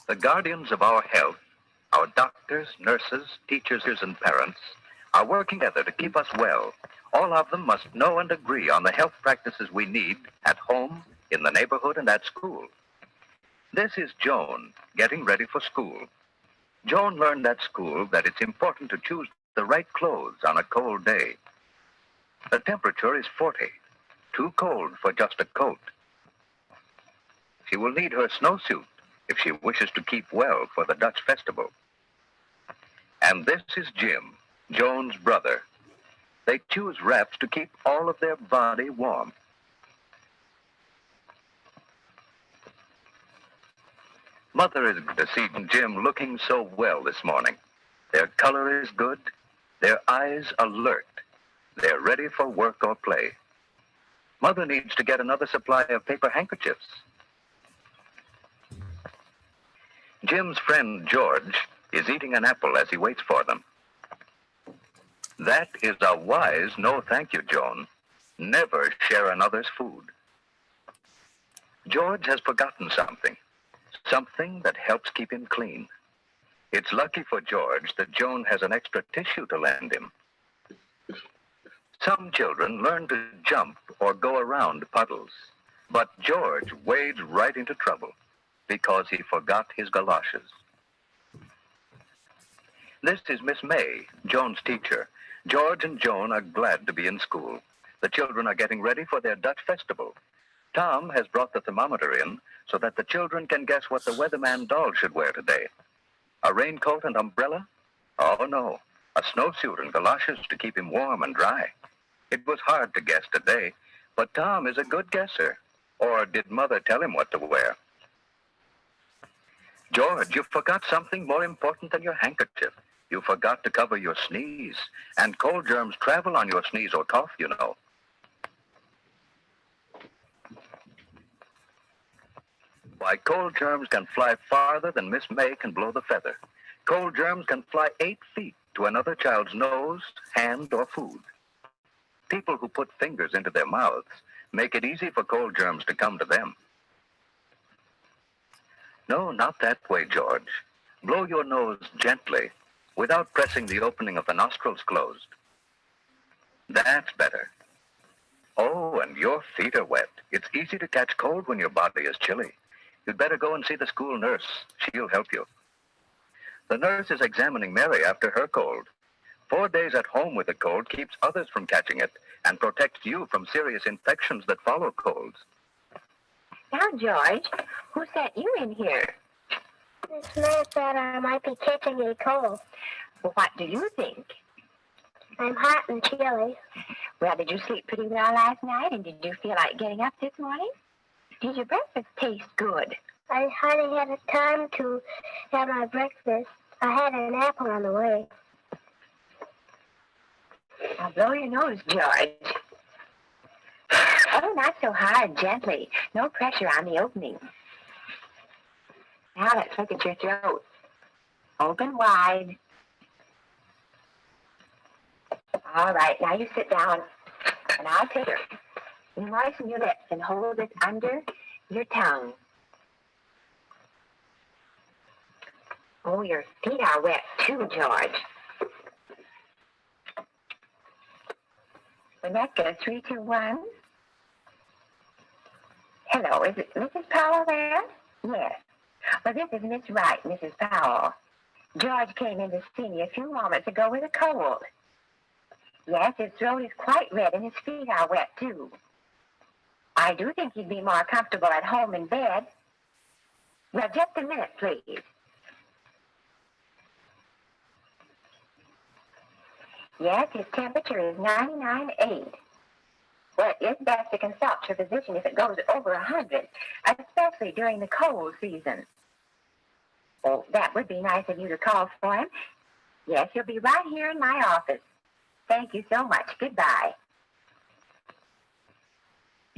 The guardians of our health, our doctors, nurses, teachers, and parents, are working together to keep us well. All of them must know and agree on the health practices we need at home, in the neighborhood, and at school. This is Joan, getting ready for school. Joan learned at school that it's important to choose the right clothes on a cold day. The temperature is 40, too cold for just a coat. She will need her snowsuit if she wishes to keep well for the Dutch festival. And this is Jim, Joan's brother. They choose wraps to keep all of their body warm. Mother is to see Jim looking so well this morning. Their color is good, their eyes alert. They're ready for work or play. Mother needs to get another supply of paper handkerchiefs. Jim's friend George is eating an apple as he waits for them. That is a wise no thank you, Joan. Never share another's food. George has forgotten something that helps keep him clean. It's lucky for George that Joan has an extra tissue to lend him. Some children learn to jump or go around puddles, but George wades right into trouble because he forgot his galoshes. This is Miss May, Joan's teacher. George and Joan are glad to be in school. The children are getting ready for their Dutch festival. Tom has brought the thermometer in so that the children can guess what the weatherman doll should wear today. A raincoat and umbrella? Oh, no. A snowsuit and galoshes to keep him warm and dry. It was hard to guess today, but Tom is a good guesser. Or did Mother tell him what to wear? George, you forgot something more important than your handkerchief. You forgot to cover your sneeze, and cold germs travel on your sneeze or cough, you know. Why, cold germs can fly farther than Miss May can blow the feather. Cold germs can fly 8 feet to another child's nose, hand, or food. People who put fingers into their mouths make it easy for cold germs to come to them. No, not that way, George. Blow your nose gently, without pressing the opening of the nostrils closed. That's better. Oh, and your feet are wet. It's easy to catch cold when your body is chilly. You'd better go and see the school nurse. She'll help you. The nurse is examining Mary after her cold. 4 days at home with a cold keeps others from catching it and protects you from serious infections that follow colds. Now, George, who sent you in here? Miss May said I might be catching a cold. Well, what do you think? I'm hot and chilly. Well, did you sleep pretty well last night, and did you feel like getting up this morning? Did your breakfast taste good? I hardly had the time to have my breakfast. I had an apple on the way. Now, blow your nose, George. Oh, not so hard, gently. No pressure on the opening. Now let's look at your throat. Open wide. All right, now you sit down, and I'll take her. You moisten your lips and hold it under your tongue. Oh, your feet are wet too, George. Rebecca, 3, 2, 1. Hello, is it Mrs. Powell there? Yes. Well, this is Miss Wright, Mrs. Powell. George came in to see me a few moments ago with a cold. Yes, his throat is quite red and his feet are wet, too. I do think he'd be more comfortable at home in bed. Well, just a minute, please. Yes, his temperature is 99.8. Well, it's best to consult your physician if it goes over 100, especially during the cold season. Oh, that would be nice of you to call for him. Yes, he'll be right here in my office. Thank you so much. Goodbye.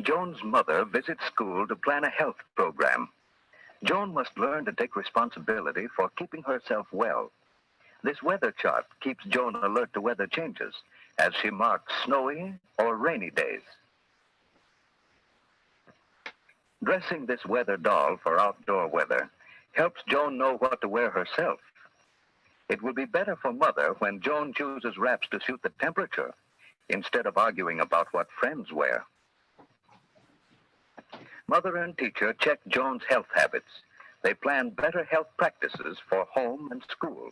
Joan's mother visits school to plan a health program. Joan must learn to take responsibility for keeping herself well. This weather chart keeps Joan alert to weather changes as she marks snowy or rainy days. Dressing this weather doll for outdoor weather helps Joan know what to wear herself. It will be better for Mother when Joan chooses wraps to suit the temperature instead of arguing about what friends wear. Mother and teacher check Joan's health habits. They plan better health practices for home and school.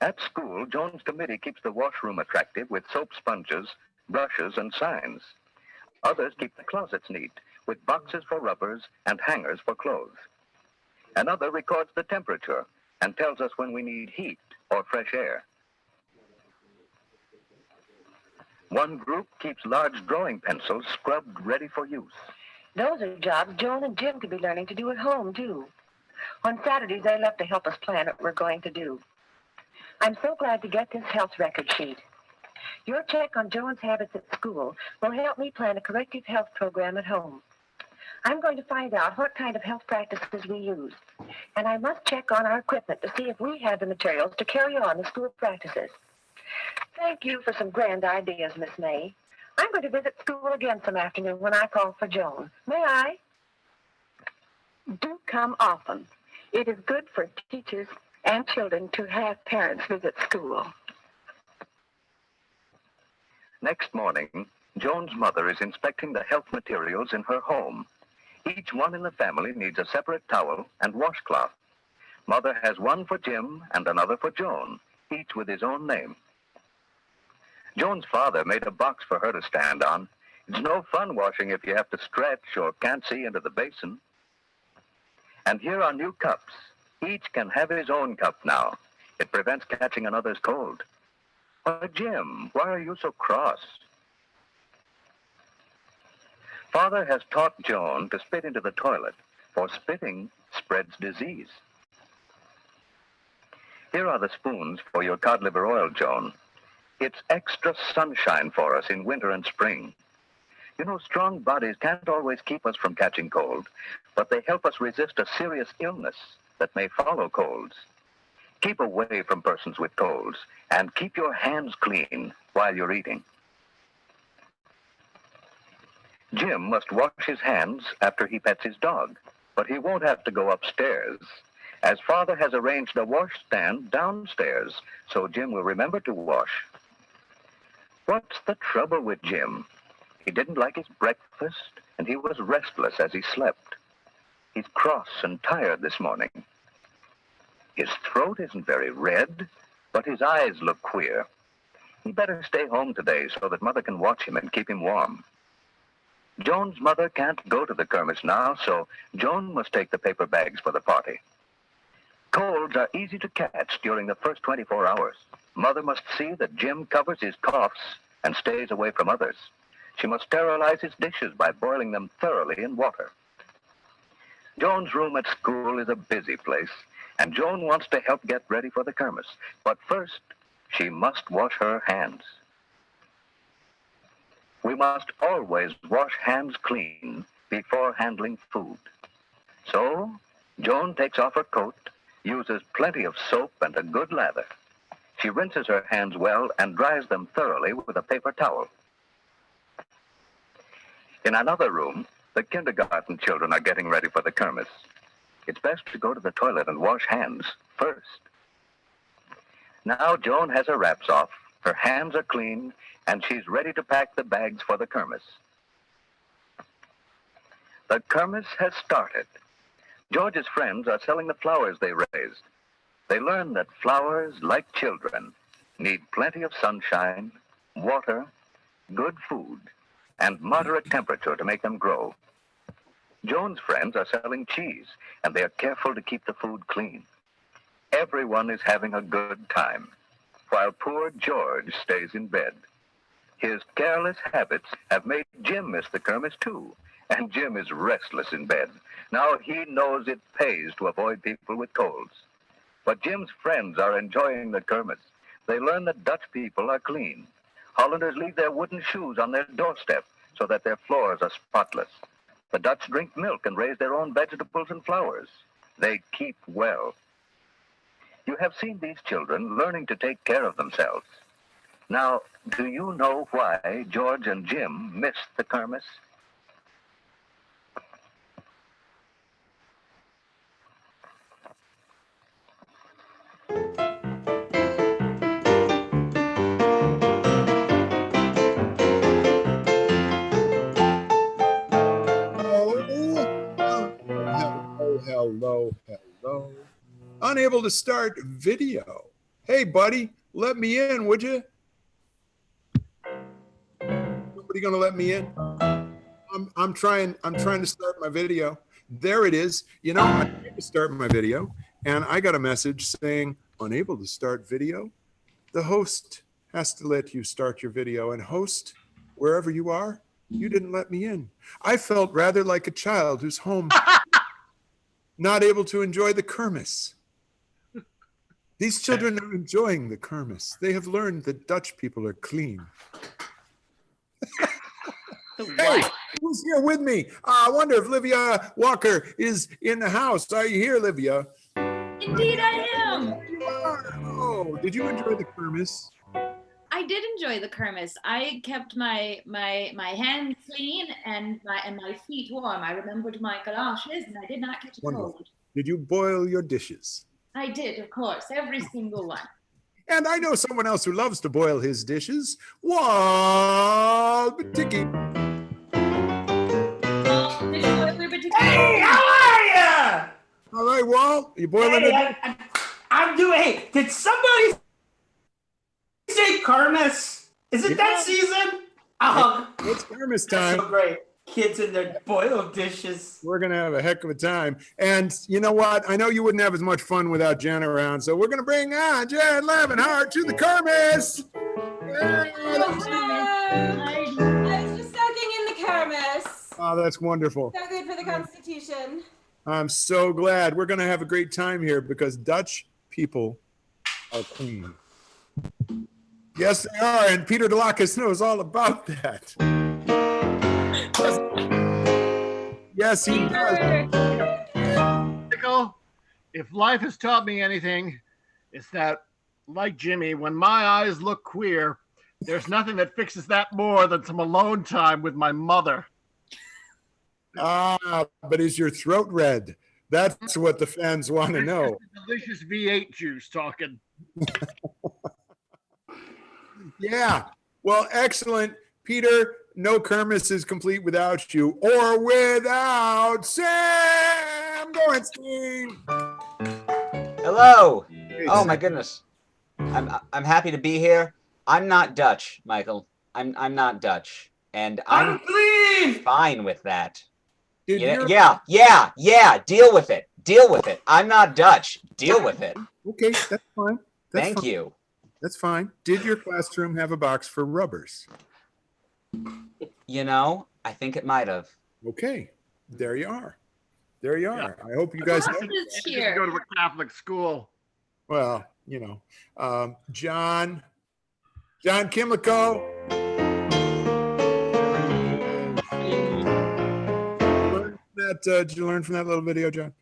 At school, Joan's committee keeps the washroom attractive with soap sponges, brushes, and signs. Others keep the closets neat with boxes for rubbers and hangers for clothes. Another records the temperature and tells us when we need heat or fresh air. One group keeps large drawing pencils scrubbed ready for use. Those are jobs Joan and Jim could be learning to do at home, too. On Saturdays, they love to help us plan what we're going to do. I'm so glad to get this health record sheet. Your check on Joan's habits at school will help me plan a corrective health program at home. I'm going to find out what kind of health practices we use, and I must check on our equipment to see if we have the materials to carry on the school practices. Thank you for some grand ideas, Miss May. I'm going to visit school again some afternoon when I call for Joan. May I? Do come often. It is good for teachers and children to have parents visit school. Next morning, Joan's mother is inspecting the health materials in her home. Each one in the family needs a separate towel and washcloth. Mother has one for Jim and another for Joan, each with his own name. Joan's father made a box for her to stand on. It's no fun washing if you have to stretch or can't see into the basin. And here are new cups. Each can have his own cup now. It prevents catching another's cold. Why, Jim, why are you so cross? Father has taught Joan to spit into the toilet, for spitting spreads disease. Here are the spoons for your cod liver oil, Joan. It's extra sunshine for us in winter and spring. You know, strong bodies can't always keep us from catching cold, but they help us resist a serious illness that may follow colds. Keep away from persons with colds, and keep your hands clean while you're eating. Jim must wash his hands after he pets his dog, but he won't have to go upstairs, as Father has arranged a washstand downstairs, so Jim will remember to wash. What's the trouble with Jim? He didn't like his breakfast, and he was restless as he slept. He's cross and tired this morning. His throat isn't very red, but his eyes look queer. He better stay home today so that Mother can watch him and keep him warm. Joan's mother can't go to the kermis now, so Joan must take the paper bags for the party. Colds are easy to catch during the first 24 hours. Mother must see that Jim covers his coughs and stays away from others. She must sterilize his dishes by boiling them thoroughly in water. Joan's room at school is a busy place, and Joan wants to help get ready for the kermis. But first, she must wash her hands. We must always wash hands clean before handling food. So, Joan takes off her coat, uses plenty of soap and a good lather. She rinses her hands well and dries them thoroughly with a paper towel. In another room, the kindergarten children are getting ready for the kermis. It's best to go to the toilet and wash hands first. Now Joan has her wraps off, her hands are clean, and she's ready to pack the bags for the kermis. The kermis has started. George's friends are selling the flowers they raised. They learn that flowers, like children, need plenty of sunshine, water, good food, and moderate temperature to make them grow. Joan's friends are selling cheese, and they are careful to keep the food clean. Everyone is having a good time, while poor George stays in bed. His careless habits have made Jim miss the kermis, too, and Jim is restless in bed. Now he knows it pays to avoid people with colds. But Jim's friends are enjoying the kermis. They learn that Dutch people are clean. Hollanders leave their wooden shoes on their doorstep so that their floors are spotless. The Dutch drink milk and raise their own vegetables and flowers. They keep well. You have seen these children learning to take care of themselves. Now, do you know why George and Jim missed the kermis? Hello. Unable to start video. Hey, buddy, let me in, would you? Nobody gonna let me in? I'm trying to start my video. There it is. You know, I tried to start my video, and I got a message saying, unable to start video. The host has to let you start your video. And host, wherever you are, you didn't let me in. I felt rather like a child who's home, not able to enjoy the kermis. These children are enjoying the kermis. They have learned that Dutch people are clean. Hey, who's here with me? I wonder if Livia Walker is in the house. Are you here, Livia? Indeed, I am. You are. Oh, did you enjoy the kermis? I did enjoy the kermis. I kept my hands clean and my feet warm. I remembered my galoshes, and I did not catch a cold. Did you boil your dishes? I did, of course, every single one. And I know someone else who loves to boil his dishes. Walt Batiki. Hey, how are ya? All right, Walt, you boiling it? I'm doing. Hey, did somebody say kermis? Is it that season? Oh, it's kermis that's time. so great. Kids in their boiled dishes. We're going to have a heck of a time. And you know what? I know you wouldn't have as much fun without Jen around. So we're going to bring on Jen Levenhart to the kermis. I was just soaking in the kermis. Oh, that's wonderful. So good for the Constitution. I'm so glad. We're going to have a great time here because Dutch people are clean. Yes, they are. And Peter DeLacus knows all about that. Yes, he does. Michael, if life has taught me anything, it's that, like Jimmy, when my eyes look queer, there's nothing that fixes that more than some alone time with my mother. Ah, but is your throat red? That's what the fans want to know. Delicious V8 juice talking. Yeah. Well, excellent. Peter, no kermis is complete without you or without Sam Gorenstein. Hello. Oh my goodness. I'm happy to be here. I'm not Dutch, Michael. I'm not Dutch. And I'm fine with that. Yeah. Deal with it. Deal with it. I'm not Dutch. Deal with it. Okay, that's fine. Thank you. That's fine. Did your classroom have a box for rubbers? You know, I think it might have. Okay, there you are. There you are. I hope you guys know. You go to a Catholic school. Well, you know, John Kimlico. Did you learn from that little video, John?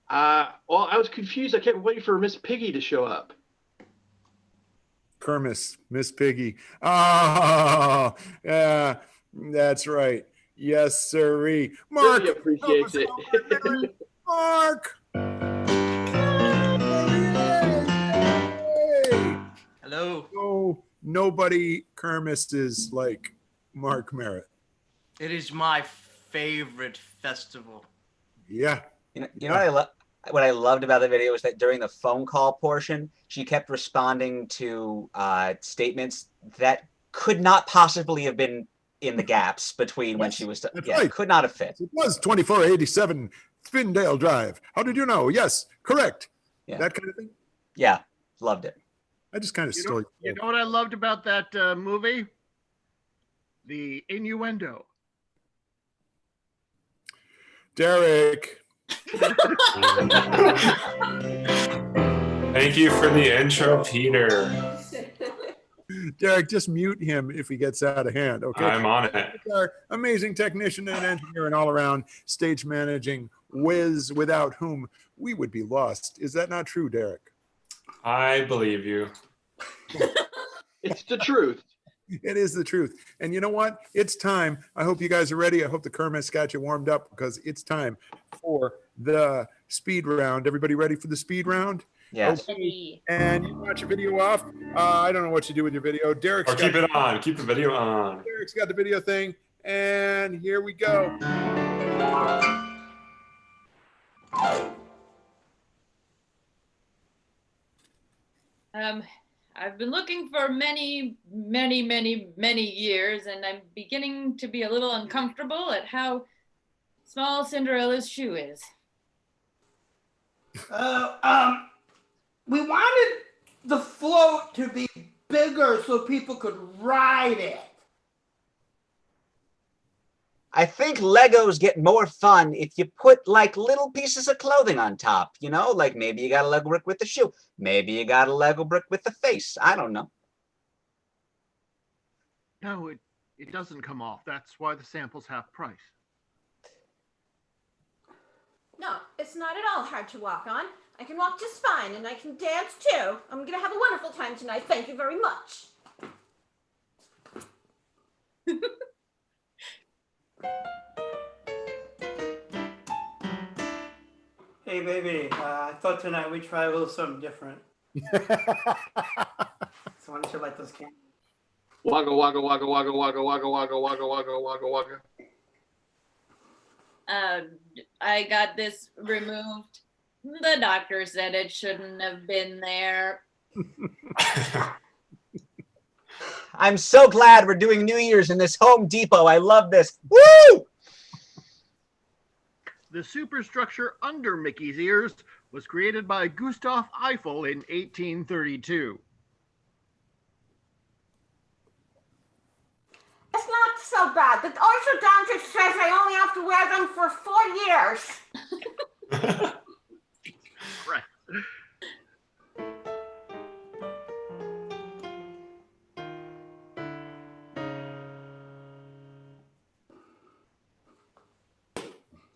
Well, I was confused. I kept waiting for Miss Piggy to show up. Kermis, Miss Piggy. Oh, yeah, that's right. Yes, sirree. Mark Really appreciates it. Mark. Hello. No, nobody Kermis is like Mark Merritt. It is my favorite festival. Yeah. You know what I loved about the video was that during the phone call portion, she kept responding to statements that could not possibly have been in the gaps between when she was. Right. Could not have fit. It was 2487 Spindale Drive. How did you know? Yes, correct. Yeah. That kind of thing. Yeah, loved it. I just kind of stole. You know what I loved about that movie? The innuendo. Derek. Thank you for the intro, Peter. Derek, just mute him if he gets out of hand, okay? I'm on it. Our amazing technician and engineer and all-around stage managing whiz without whom we would be lost. Is that not true, Derek? I believe you. It's the truth. It is the truth. And you know what? It's time. I hope you guys are ready. I hope the kermis got you warmed up because it's time for the speed round. Everybody ready for the speed round? Yes. Okay. And you watch your video off. I don't know what you do with your video. Derek's keep it on. Keep the video on. Derek's got the video thing. And here we go. I've been looking for many, many, many, many years, and I'm beginning to be a little uncomfortable at how small Cinderella's shoe is. We wanted the float to be bigger so people could ride it. I think Legos get more fun if you put like little pieces of clothing on top, you know, like maybe you got a Lego brick with the shoe. Maybe you got a Lego brick with the face. I don't know. No, it doesn't come off. That's why the sample's half price. No, it's not at all hard to walk on. I can walk just fine, and I can dance too. I'm gonna have a wonderful time tonight. Thank you very much. Hey, baby, I thought tonight we'd try a little something different. So why don't you light those candles? Wagga, wagga, wagga, wagga, wagga, wagga, wagga, wagga, wagga, wagga, wagga. I got this removed. The doctor said it shouldn't have been there. I'm so glad we're doing New Year's in this Home Depot. I love this. Woo! The superstructure under Mickey's ears was created by Gustav Eiffel in 1832. It's not so bad. The orthodontist says I only have to wear them for 4 years. Right.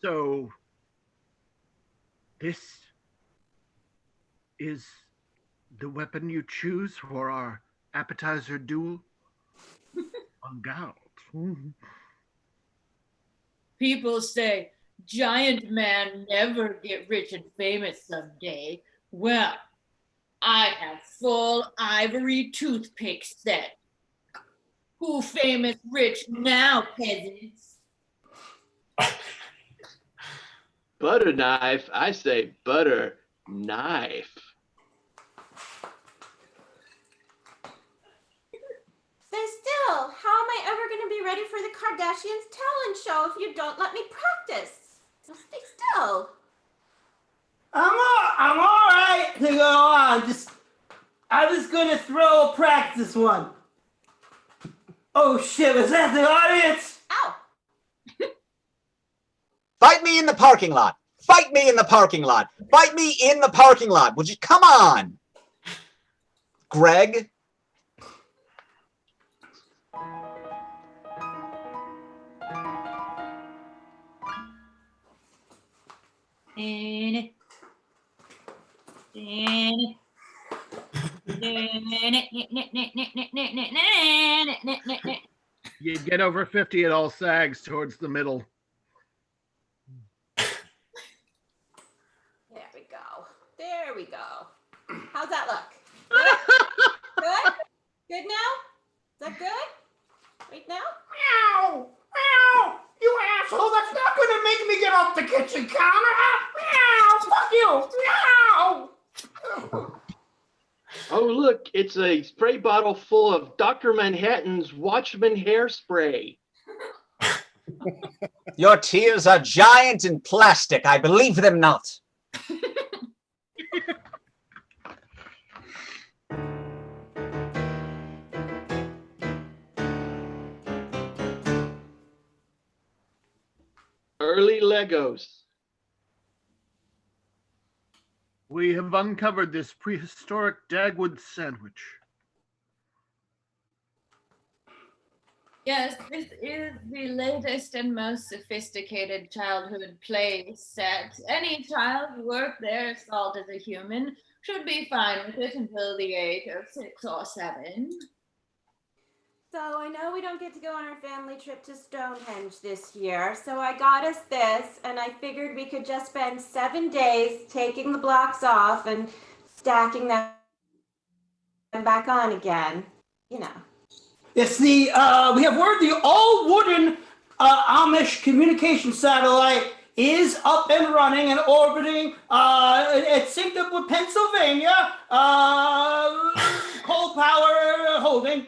So, this is the weapon you choose for our appetizer duel? On gout. People say, giant man never get rich and famous someday. Well, I have full ivory toothpick set. Who famous rich now, peasants? Butter knife. I say butter knife. Stay still. How am I ever going to be ready for the Kardashians' talent show if you don't let me practice? So stay still. I'm all right to go on. I was gonna throw a practice one. Oh shit, was that the audience? Ow. Fight me in the parking lot. Fight me in the parking lot. Fight me in the parking lot. Would you come on? Greg? You get over 50, it all sags towards the middle. There we go. There we go. How's that look? Good? Good? Good now? Is that good? Right now? Meow! Meow! You asshole! That's not gonna make me get off the kitchen counter! Meow! Fuck you! Meow! Oh, look, it's a spray bottle full of Dr. Manhattan's Watchman hairspray. Your tears are giant and plastic. I believe them not. Early Legos. We have uncovered this prehistoric Dagwood sandwich. Yes, this is the latest and most sophisticated childhood play set. Any child worth their salt as a human should be fine with it until the age of 6 or 7. So I know we don't get to go on our family trip to Stonehenge this year, so I got us this, and I figured we could just spend 7 days taking the blocks off and stacking them back on again. You know. It's the, we have word the all-wooden Amish communication satellite is up and running and orbiting. It's synced up with Pennsylvania. Coal power holding.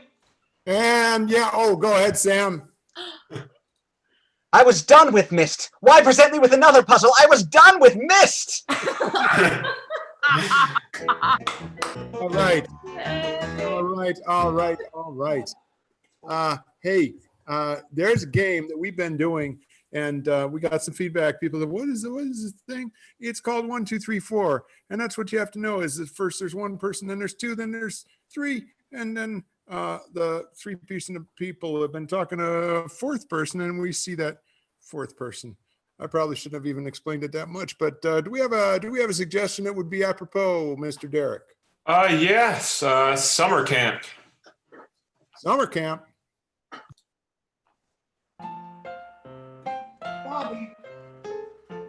And yeah, oh, go ahead, Sam. I was done with Myst. Why present me with another puzzle? I was done with Myst. All right. Hey, there's a game that we've been doing, and we got some feedback. People said, what is this thing? It's called 1, 2, 3, 4. And that's what you have to know is that first there's one person, then there's two, then there's three. And then the three people have been talking to a fourth person, and we see that fourth person. I probably shouldn't have even explained it that much, but do we have a suggestion that would be apropos, Mr. Derek? Yes, summer camp. Summer camp. Bobby,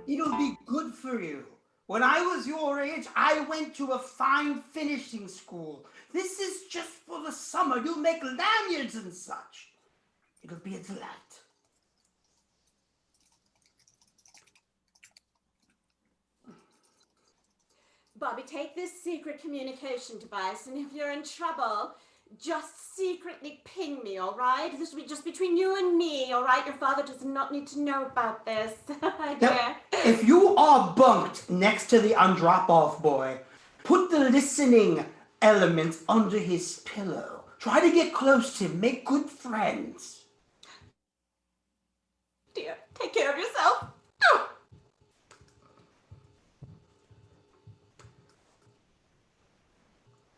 it'll be good for you. When I was your age, I went to a fine finishing school. This is just for the summer. You'll make lanyards and such. It'll be a delight. Bobby, take this secret communication device, and if you're in trouble, just secretly ping me, all right? This will be just between you and me, all right? Your father does not need to know about this. Now, if you are bunked next to the undrop-off boy, put the listening element under his pillow. Try to get close to him. Make good friends. Dear, take care of yourself.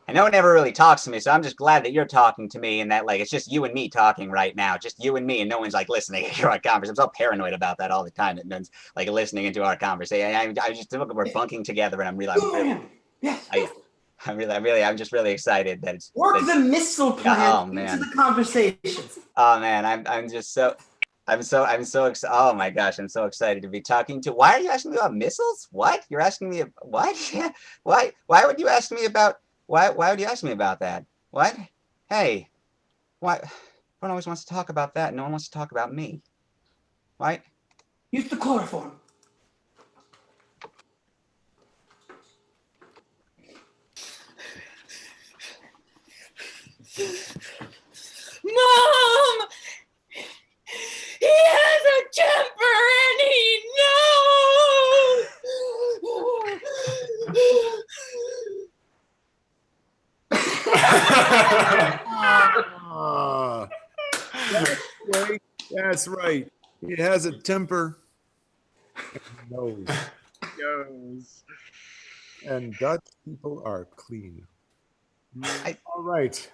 And no one ever really talks to me, so I'm just glad that you're talking to me and that, like, it's just you and me talking right now. Just you and me, and no one's, like, listening to our conversation. I'm so paranoid about that all the time. That no one's, like, listening into our conversation. I just feel like we're bunking together, and I'm just really excited that it's... Work the missile plan into the conversation. Oh, man, I'm so excited. Oh my gosh, I'm so excited to be talking to. Why are you asking me about missiles? What? You're asking me what? Why would you ask me about... Why would you ask me about that? What? Hey, why? Everyone always wants to talk about that. No one wants to talk about me. Why? Use the chloroform. Mom! He has a temper and he knows! That's right. He has a temper. And knows. And Dutch people are clean. All right.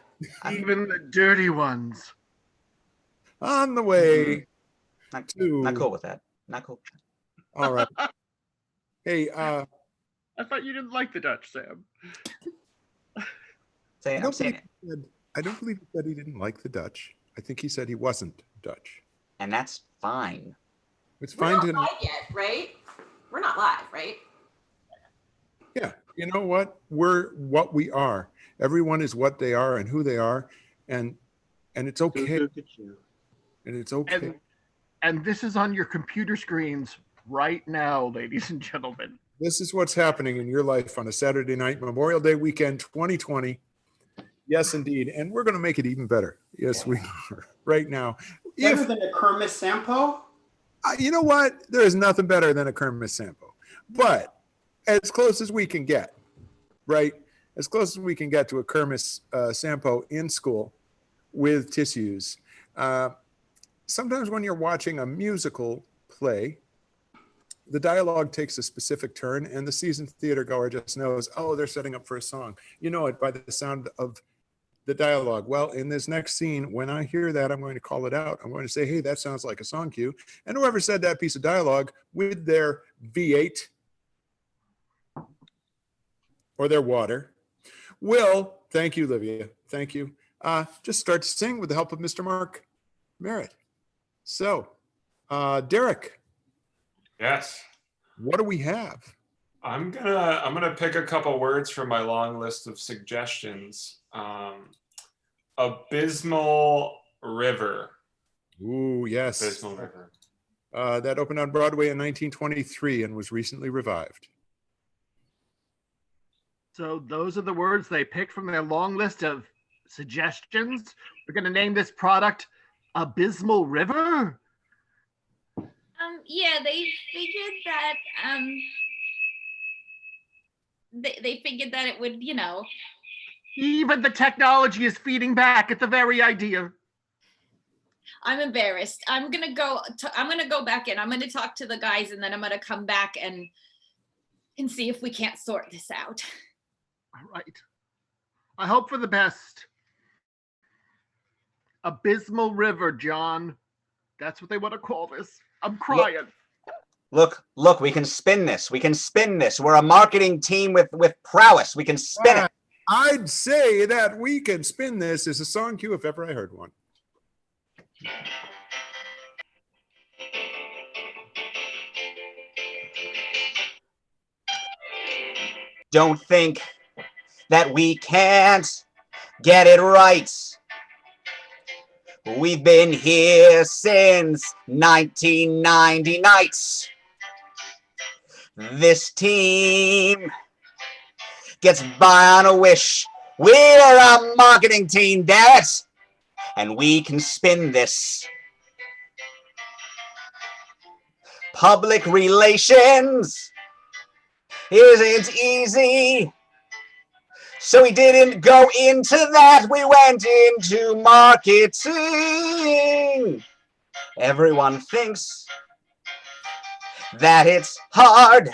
Even the dirty ones. On the way. Not cool with that. Not cool. All right. Hey, I thought you didn't like the Dutch, Sam. I don't believe he said he didn't like the Dutch. I think he said he wasn't Dutch. And that's fine. It's fine to We're not live yet, right? We're not live, right? Yeah. You know what? We're what we are. Everyone is what they are and who they are, and it's okay. And it's okay. And this is on your computer screens right now, ladies and gentlemen. This is what's happening in your life on a Saturday night, Memorial Day weekend 2020. Yes, indeed. And we're going to make it even better. Yes, we are. Right now. Better than a Kermit Sampo? You know what? There is nothing better than a Kermit Sampo. But as close as we can get, right? As close as we can get to a Kermit Sampo in school with tissues. Sometimes when you're watching a musical play, the dialogue takes a specific turn, and the seasoned theater goer just knows, oh, they're setting up for a song. You know it by the sound of the dialogue. Well, in this next scene, when I hear that, I'm going to call it out. I'm going to say, hey, that sounds like a song cue. And whoever said that piece of dialogue with their V8 or their water will, thank you, Livia, thank you, just start to sing with the help of Mr. Mark Merritt. So, Derek. Yes. What do we have? I'm gonna pick a couple words from my long list of suggestions. Abysmal river. Ooh, yes. Abysmal river. that opened on Broadway in 1923 and was recently revived. So those are the words they picked from their long list of suggestions. We're going to name this product Abysmal River. Yeah, they figured that they figured that it would, Even the technology is feeding back at the very idea. I'm embarrassed. I'm gonna go back in. I'm gonna talk to the guys, and then I'm gonna come back and see if we can't sort this out. All right. I hope for the best. Abysmal River, John. That's what they want to call this. I'm crying. Look, we can spin this. We can spin this. We're a marketing team with prowess. We can spin it. I'd say that we can spin this as a song cue if ever I heard one. Don't think that we can't get it right. We've been here since 1990 nights. This team gets by on a wish. We're a marketing team, damn it! And we can spin this. Public relations isn't easy. So we didn't go into that, we went into marketing. Everyone thinks that it's hard,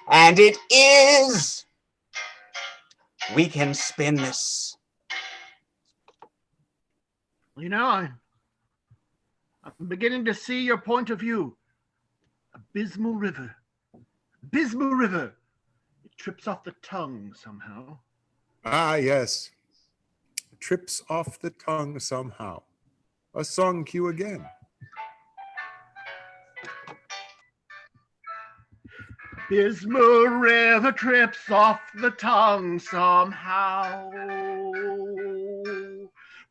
and it is. We can spin this. I'm beginning to see your point of view. Abysmal River. Abysmal River. It trips off the tongue somehow. Ah, yes. Trips off the tongue somehow. A song cue again. Abysmal River trips off the tongue somehow,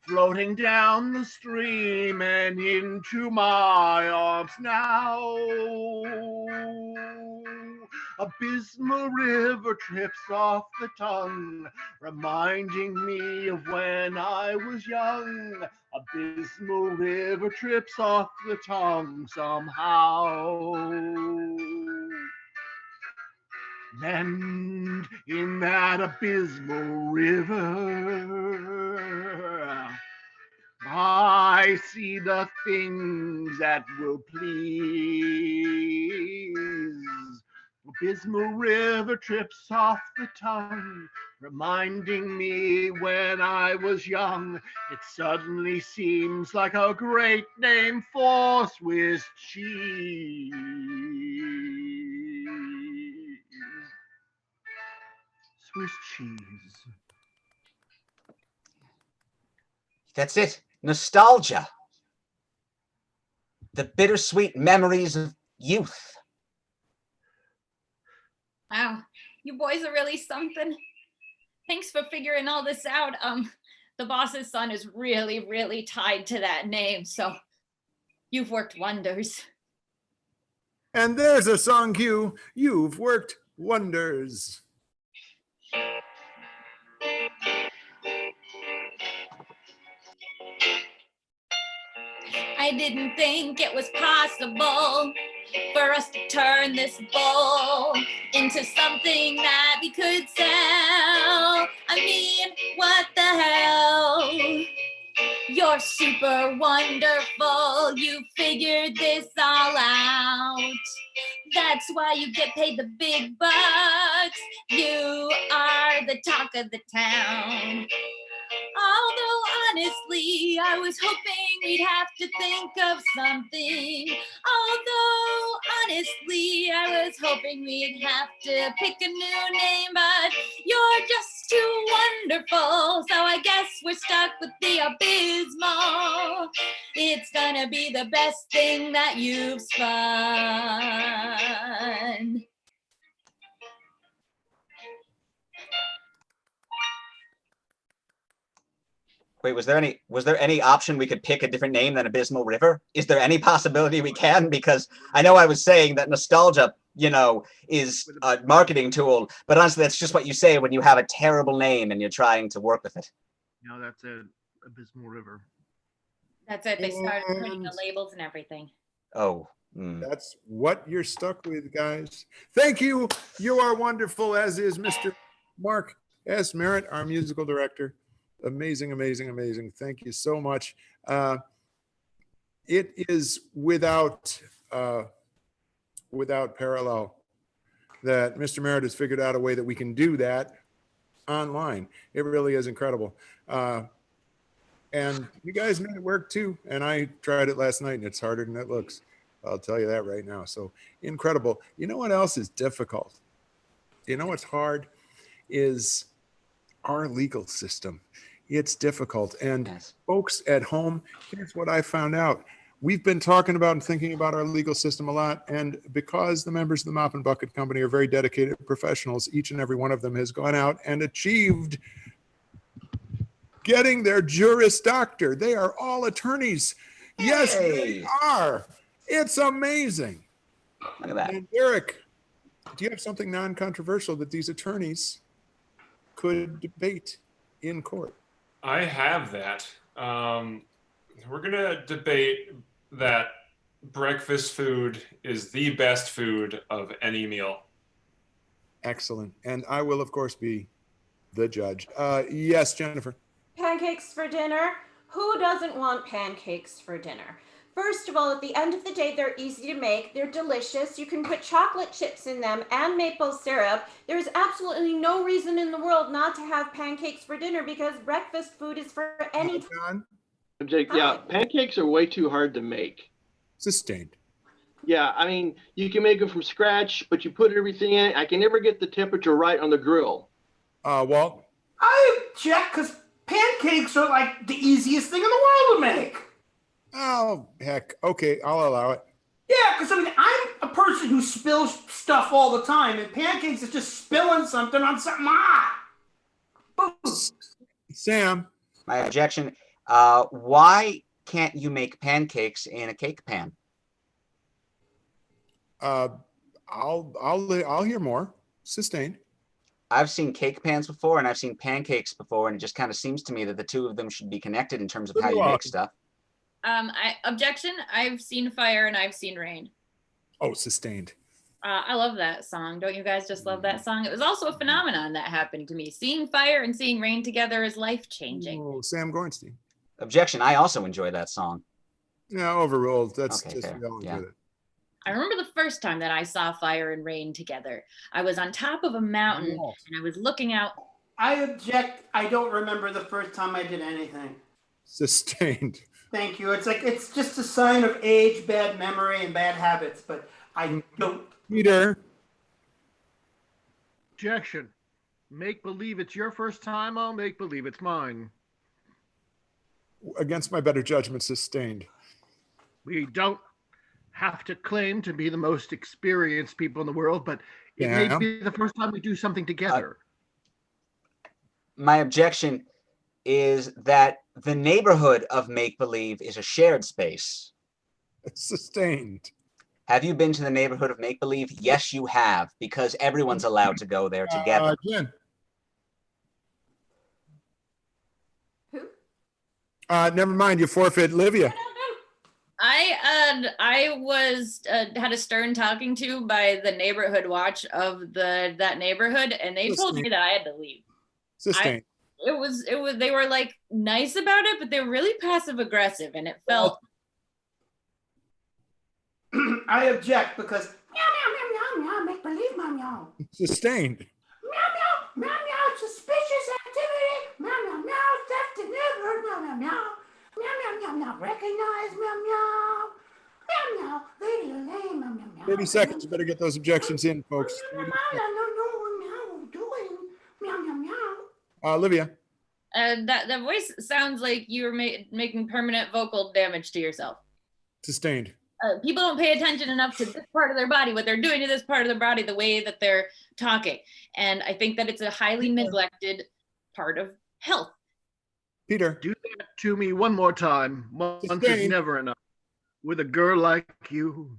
floating down the stream and into my arms now. Abysmal River trips off the tongue, reminding me of when I was young. Abysmal River trips off the tongue somehow. And in that abysmal river, I see the things that will please. Abysmal River trips off the tongue, reminding me when I was young. It suddenly seems like a great name for Swiss cheese. Swiss cheese. That's it. Nostalgia. The bittersweet memories of youth. Wow, you boys are really something. Thanks for figuring all this out. The boss's son is really, really tied to that name, so you've worked wonders. And there's a song cue. You've worked wonders. I didn't think it was possible for us to turn this bowl into something that we could sell. I mean, what the hell? You're super wonderful. You figured this all out. That's why you get paid the big bucks. You are the talk of the town. Although honestly, I was hoping we'd have to think of something. Although honestly, I was hoping we'd have to pick a new name, but you're just too wonderful. So I guess we're stuck with the abysmal. It's gonna be the best thing that you've spun. Wait, was there any option we could pick a different name than Abysmal River? Is there any possibility we can? Because I know I was saying that nostalgia, is a marketing tool, but honestly, that's just what you say when you have a terrible name and you're trying to work with it. No, that's it. Abysmal River. That's it. They started printing the labels and everything. Oh. That's what you're stuck with, guys. Thank you. You are wonderful, as is Mr. Mark S. Merritt, our musical director. Amazing, amazing, amazing. Thank you so much. It is without parallel that Mr. Merritt has figured out a way that we can do that online. It really is incredible. And you guys made it work too. And I tried it last night and it's harder than it looks. I'll tell you that right now. So incredible. You know what else is difficult? You know what's hard is our legal system. It's difficult. And folks at home, here's what I found out. We've been talking about and thinking about our legal system a lot. And because the members of the Mop and Bucket Company are very dedicated professionals, each and every one of them has gone out and achieved getting their Juris Doctor. They are all attorneys. Yes, they are. It's amazing. Look at that. And Eric, do you have something non-controversial that these attorneys could debate in court? I have that. We're going to debate that breakfast food is the best food of any meal. Excellent. And I will, of course, be the judge. Yes, Jennifer. Pancakes for dinner? Who doesn't want pancakes for dinner? First of all, at the end of the day, they're easy to make. They're delicious. You can put chocolate chips in them and maple syrup. There's absolutely no reason in the world not to have pancakes for dinner because breakfast food is for any time. Jake, yeah, pancakes are way too hard to make. Sustained. Yeah, I mean, you can make them from scratch, but you put everything in. I can never get the temperature right on the grill. Walt? I object because pancakes are like the easiest thing in the world to make. Oh, heck. Okay, I'll allow it. Yeah, because I mean, I'm a person who spills stuff all the time, and pancakes is just spilling something on something hot. Boom. Sam? My objection, why can't you make pancakes in a cake pan? I'll hear more. Sustained. I've seen cake pans before, and I've seen pancakes before, and it just kind of seems to me that the two of them should be connected in terms of how you make stuff. Objection. I've seen fire and I've seen rain. Oh, sustained. I love that song. Don't you guys just love that song? It was also a phenomenon that happened to me. Seeing fire and seeing rain together is life-changing. Oh, Sam Gornstein. Objection. I also enjoy that song. Yeah, overruled. That's okay, just fair. we all enjoy it. I remember the first time that I saw fire and rain together. I was on top of a mountain and I was looking out. I object. I don't remember the first time I did anything. Sustained. Thank you. It's just a sign of age, bad memory, and bad habits, but I don't. Peter. Objection. Make believe it's your first time, I'll make believe it's mine. Against my better judgment, sustained. We don't have to claim to be the most experienced people in the world, but it may be the first time we do something together. My objection is that the neighborhood of make-believe is a shared space. It's sustained. Have you been to the neighborhood of make-believe? Yes, you have, because everyone's allowed to go there together. Jen. Who? Never mind, you forfeit, Livia. I was had a stern talking to by the neighborhood watch of that neighborhood, and they told me that I had to leave. Sustained. It was they were like nice about it, but they were really passive aggressive, and it felt. I object because meow meow meow meow meow make believe meow meow. Sustained. Meow meow meow meow suspicious activity meow meow meow theft in neighborhood meow meow meow meow meow meow recognize meow meow meow meow lady lane meow meow meow. 30 seconds. You better get those objections in, folks. Meow meow meow doing meow meow meow. Olivia. That voice sounds like you're making permanent vocal damage to yourself. Sustained. People don't pay attention enough to this part of their body, what they're doing to this part of their body, the way that they're talking. And I think that it's a highly neglected part of health. Peter. Do that to me one more time. Once is never enough. With a girl like you,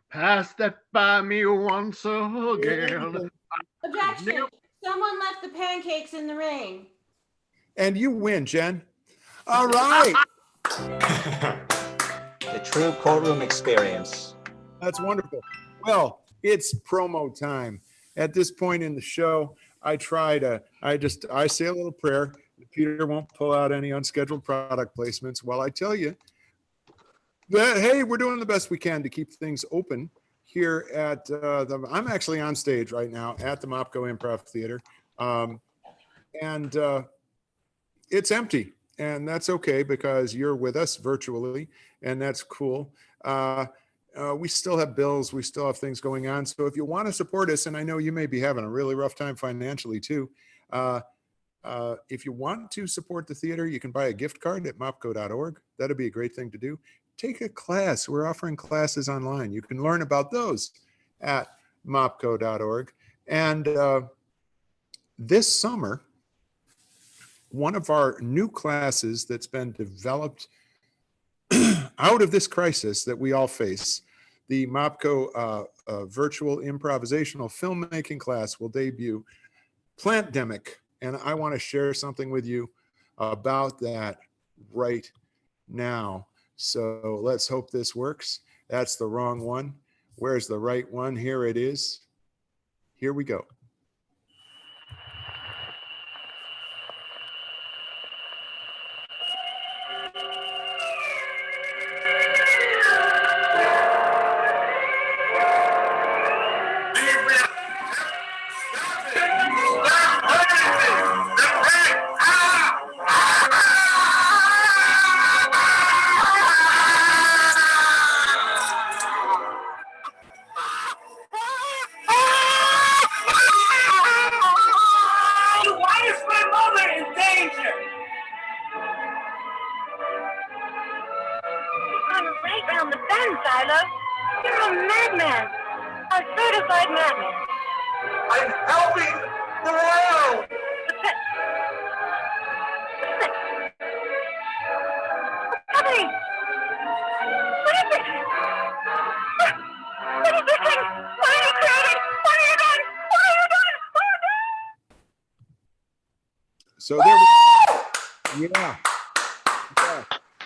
pass that by me once again. Objection. Someone left the pancakes in the ring. And you win, Jen. All right. The true courtroom experience. That's wonderful. Well, it's promo time. At this point in the show, I say a little prayer. Peter won't pull out any unscheduled product placements while I tell you that, hey, we're doing the best we can to keep things open here at I'm actually on stage right now at the Mopco Improv Theater. And it's empty. And that's okay because you're with us virtually, and that's cool. We still have bills. We still have things going on. So if you want to support us, and I know you may be having a really rough time financially too, if you want to support the theater, you can buy a gift card at mopco.org. That'd be a great thing to do. Take a class. We're offering classes online. You can learn about those at mopco.org. And this summer, one of our new classes that's been developed out of this crisis that we all face, the Mopco virtual improvisational filmmaking class will debut Plantdemic. And I want to share something with you about that right now. So let's hope this works. That's the wrong one. Where's the right one? Here it is. Here we go. So there we go. Yeah.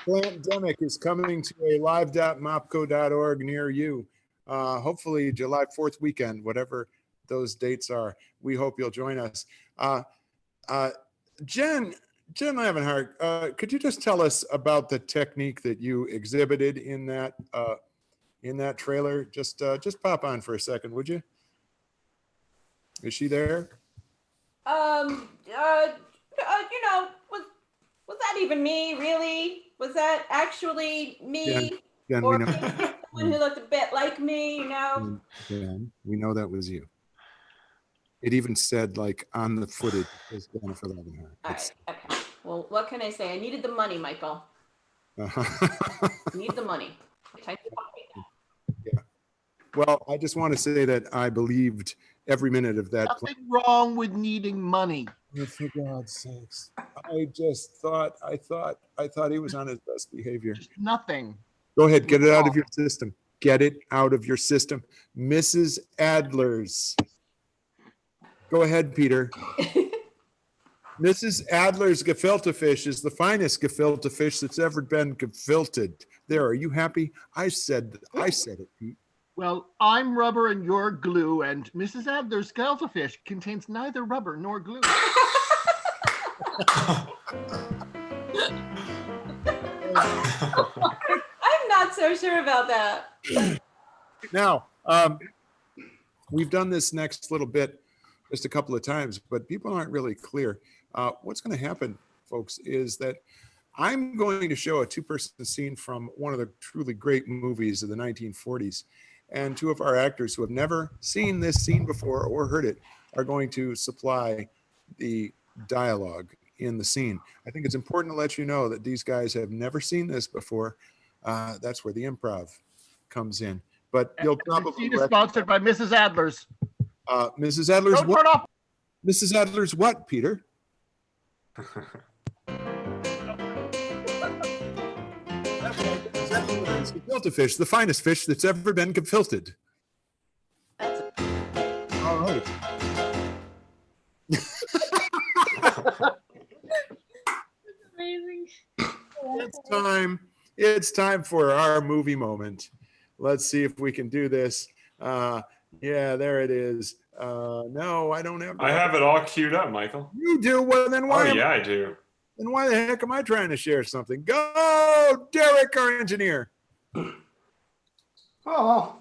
Plantdemic is coming to a live.mopco.org near you. Hopefully July 4th weekend, whatever those dates are. We hope you'll join us. Jen Lavenhart, could you just tell us about the technique that you exhibited in that trailer? Just pop on for a second, would you? Is she there? Was that even me, really? Was that actually me? Jen, or we know. Someone who looked a bit like me, you know? Jen, we know that was you. It even said, like, on the footage, it was Jennifer Lavenhart. All right, okay. Well, what can I say? I needed the money, Michael. Need the money. Yeah. Well, I just want to say that I believed every minute of that. Nothing wrong with needing money. Oh, for God's sakes. I thought he was on his best behavior. Just nothing. Go ahead, get it out of your system. Get it out of your system. Mrs. Adler's. Go ahead, Peter. Mrs. Adler's gefilte fish is the finest gefilte fish that's ever been gefilted. There, are you happy? I said it, Pete. Well, I'm rubber and you're glue, and Mrs. Adler's gefilte fish contains neither rubber nor glue. I'm not so sure about that. Now, we've done this next little bit just a couple of times, but people aren't really clear. What's going to happen, folks, is that I'm going to show a two-person scene from one of the truly great movies of the 1940s. And two of our actors who have never seen this scene before or heard it are going to supply the dialogue in the scene. I think it's important to let you know that these guys have never seen this before. That's where the improv comes in. But you'll probably... The scene is sponsored by Mrs. Adler's. Mrs. Adler's what? Turn off. Mrs. Adler's what, Peter? Gefilte fish, the finest fish that's ever been gefilted. All right. Amazing. It's time for our movie moment. Let's see if we can do this. Yeah, there it is. No, I don't have. I have it all queued up, Michael. You do? Well, then why? Oh, yeah, I do. Then why the heck am I trying to share something? Go, Derek, our engineer. Oh.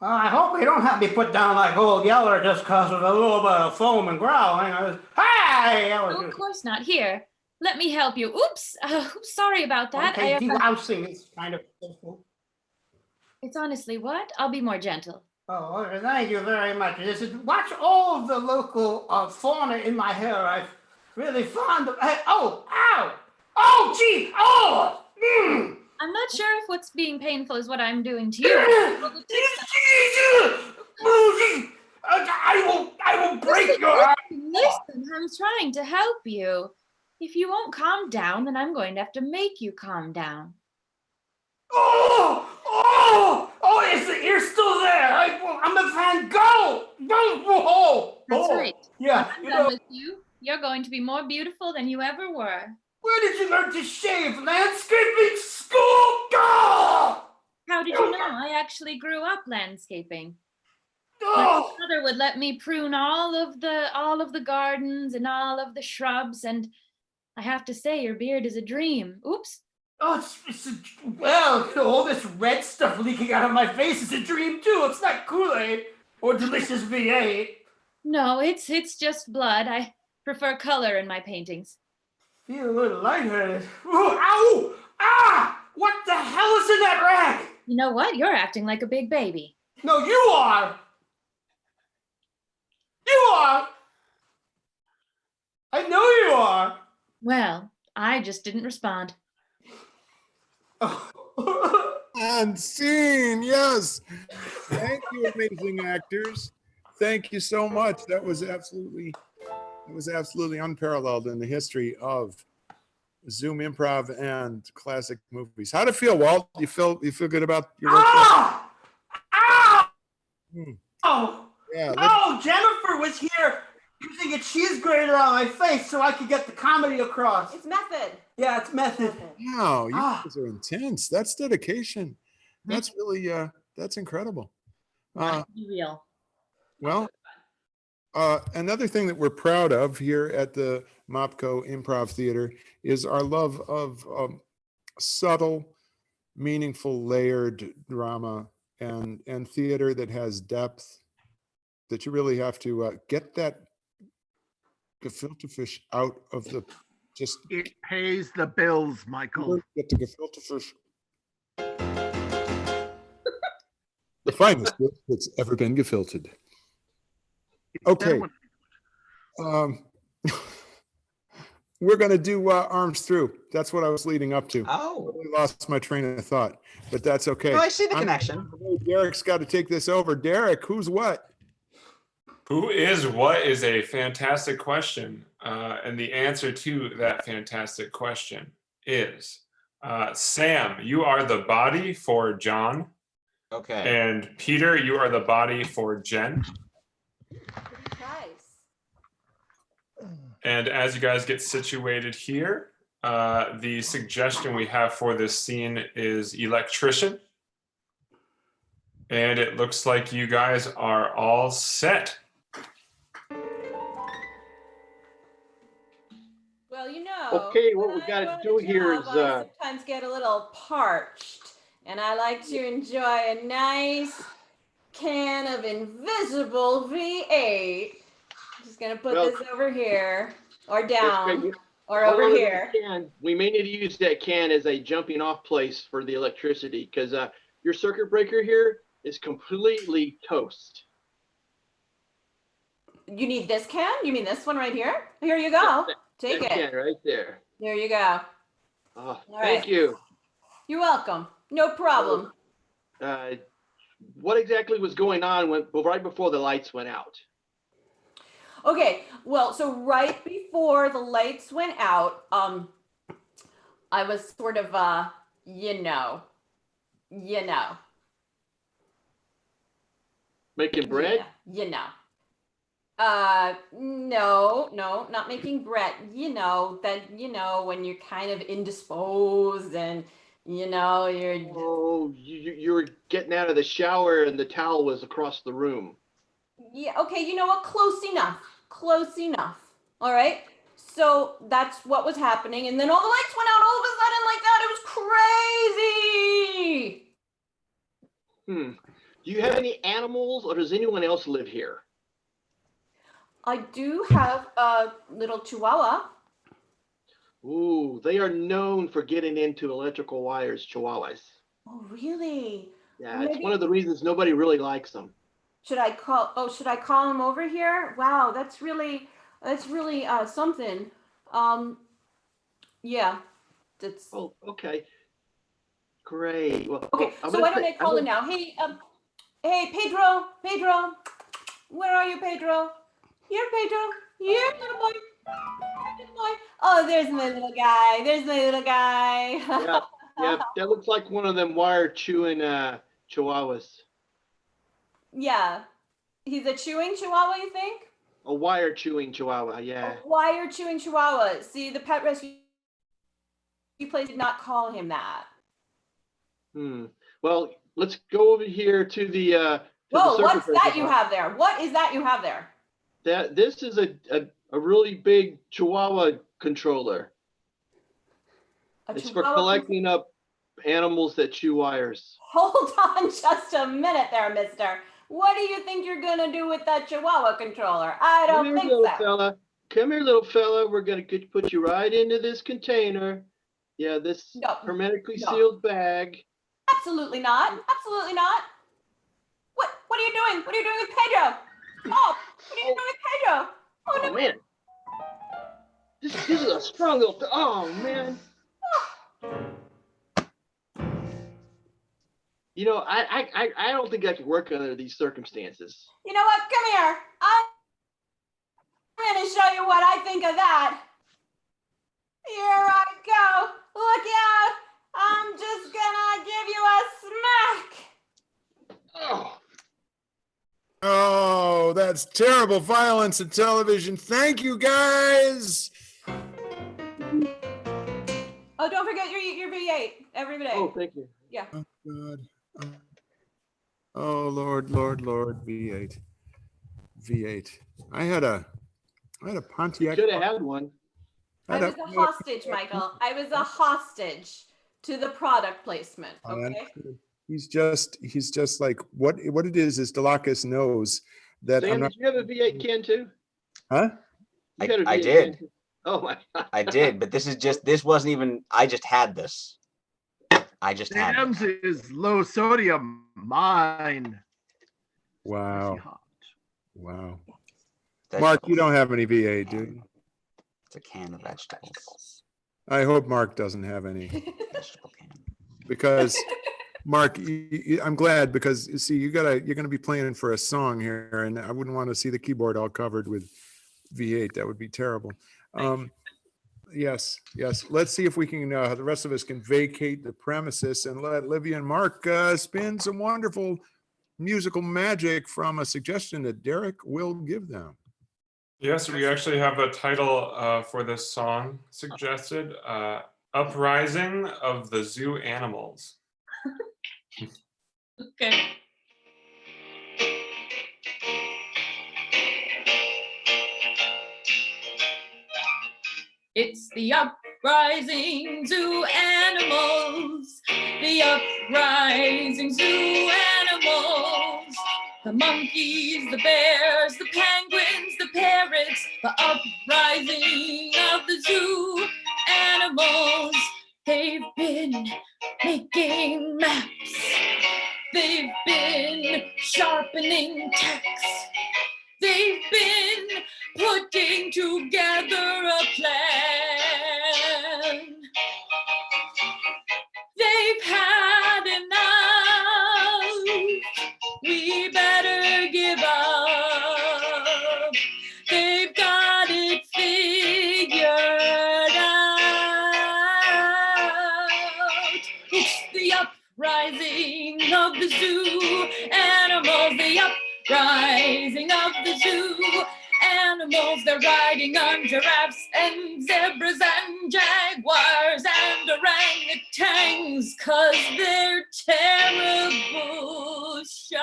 Well, I hope we don't have to be put down like Old Yeller just because of a little bit of foam and growling. Hey! Oh, of course not. Here, let me help you. Oops. Sorry about that. Okay, delousing is kind of awful. It's honestly what? I'll be more gentle. Oh, thank you very much. Watch all of the local fauna in my hair. I'm really fond of. Oh, ow! Oh, gee! Oh! I'm not sure if what's being painful is what I'm doing to you. I will break your arm. Listen, I'm trying to help you. If you won't calm down, then I'm going to have to make you calm down. You're still there. I'm a fan. Go! Whoa! That's right. Yeah, I'm done with you. You're going to be more beautiful than you ever were. Where did you learn to shave? Landscaping school? Go! How did you know? I actually grew up landscaping. My father would let me prune all of the gardens and all of the shrubs, and I have to say, your beard is a dream. Oops. Oh, well, all this red stuff leaking out of my face is a dream too. It's not Kool-Aid or delicious V8. No, it's just blood. I prefer color in my paintings. Feel a little lightheaded. Ow! Ah! What the hell is in that rag? You know what? You're acting like a big baby. No, you are! You are! I know you are! Well, I just didn't respond. And scene, yes. Thank you, amazing actors. Thank you so much. That was absolutely unparalleled in the history of Zoom improv and classic movies. How'd it feel, Walt? You feel good about your work? Yeah. Jennifer was here using a cheese grater on my face so I could get the comedy across. It's method. Yeah, it's method. Wow, you guys are intense. That's dedication. That's really that's incredible. Be real. Well, another thing that we're proud of here at the Mopco Improv Theater is our love of subtle, meaningful, layered drama and theater that has depth, that you really have to get that gefilte fish out of the just. It pays the bills, Michael. Get the gefilte fish. The finest fish that's ever been gefilted. Okay. We're going to do arms through. That's what I was leading up to. Oh. I really lost my train of thought, but that's okay. No, I see the connection. Derek's got to take this over. Derek, who's what? Who is what is a fantastic question. And the answer to that fantastic question is Sam, you are the body for John. Okay. And Peter, you are the body for Jen. And as you guys get situated here, the suggestion we have for this scene is electrician. And it looks like you guys are all set. Well, you know. Okay, what we got to do here is I sometimes get a little parched, and I like to enjoy a nice can of invisible V8. I'm just gonna put this over here, or down, or over here. We may need to use that can as a jumping off place for the electricity, because your circuit breaker here is completely toast. You need this can? You mean this one right here? Here you go. Take it. Can right there. There you go. Oh, All thank right. you. You're welcome. No problem. What exactly was going on right before the lights went out? Okay, well, so right before the lights went out, I was sort of, you know. Making bread? No, not making bread. When you're kind of indisposed and, you're. Oh, you were getting out of the shower and the towel was across the room. Yeah, okay, you know what? Close enough. All right? So that's what was happening. And then all the lights went out all of a sudden like that. It was crazy. Do you have any animals or does anyone else live here? I do have a little chihuahua. Ooh, they are known for getting into electrical wires, chihuahuas. Oh, really? Yeah, it's one of the reasons nobody really likes them. Should I call him over here? Wow, that's really something. Yeah. That's Oh, okay. Great. Well, okay, so why don't I call him now? Hey, Pedro, where are you, Pedro? Here, Pedro. Here, little boy. Oh, there's my little guy. Yeah, that looks like one of them wire chewing chihuahuas. Yeah. He's a chewing chihuahua, you think? A wire chewing chihuahua, yeah. A wire chewing chihuahua. See, the pet rescue place did not call him that. Well, let's go over here to the Whoa, what's that you have there? What is that you have there? This is a really big chihuahua controller. It's for collecting up animals that chew wires. Hold on just a minute there, mister. What do you think you're going to do with that chihuahua controller? I don't think so. Come here, little fella. We're going to put you right into this container. Yeah, this hermetically sealed bag. Absolutely not. Absolutely not. What are you doing? What are you doing with Pedro? Oh, what are you doing with Pedro? Oh, no. Man. This is a strong little... Oh, man. You know, I don't think I could work under these circumstances. You know what? Come here. I'm going to show you what I think of that. Here I go. Look out. I'm just going to give you a smack. Oh, that's terrible violence in television. Thank you, guys. Oh, don't forget your V8 every day. Oh, thank you. Yeah. Oh, God. Oh, Lord, V8. I had a Pontiac. You should have had one. I was a hostage, Michael. I was a hostage to the product placement. Okay. He's just like what it is Delacus knows that Sam, did you have a V8 can too? Huh? I did. Oh my God. I did, but this wasn't even, I just had this. Sam's is low sodium. Mine. Wow. Mark, you don't have any V8, do you? It's a can of vegetables. I hope Mark doesn't have any. Vegetable can. Because Mark, I'm glad because you see, you're gonna be playing for a song here, and I wouldn't want to see the keyboard all covered with V8. That would be terrible. Yes. Let's see if we can. The rest of us can vacate the premises and let Livia and Mark spin some wonderful musical magic from a suggestion that Derek will give them. Yes, we actually have a title for this song suggested, Uprising of the Zoo Animals. Okay. It's the uprising zoo animals, the uprising zoo animals. The monkeys, the bears, the penguins, the parrots, the uprising of the zoo animals. They've been making maps. They've been sharpening tacks. They've been putting together a plan. They've had enough. We better give up. They've the zoo. Animals, the uprising of the zoo. Animals, they're riding on giraffes and zebras and jaguars and orangutans, 'cause they're terrible shots.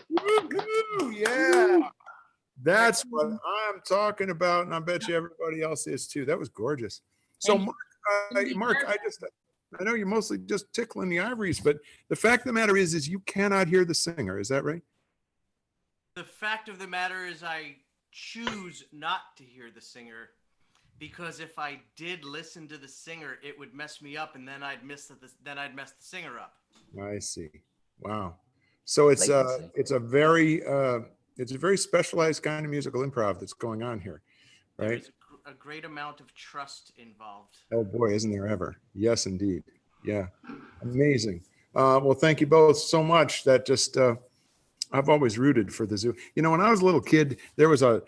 Woo-hoo, yeah. That's what I'm talking about, and I bet you everybody else is too. That was gorgeous. So, Mark, I know you're mostly just tickling the ivories, but the fact of the matter is you cannot hear the singer. Is that right? The fact of the matter is I choose not to hear the singer, because if I did listen to the singer, it would mess me up, and then I'd mess the singer up. I see. Wow. So it's a very specialized kind of musical improv that's going on here, right? There's a great amount of trust involved. Oh boy, isn't there ever? Yes, indeed. Yeah, amazing. Well, thank you both so much. That just I've always rooted for the zoo. You know, when I was a little kid, there was a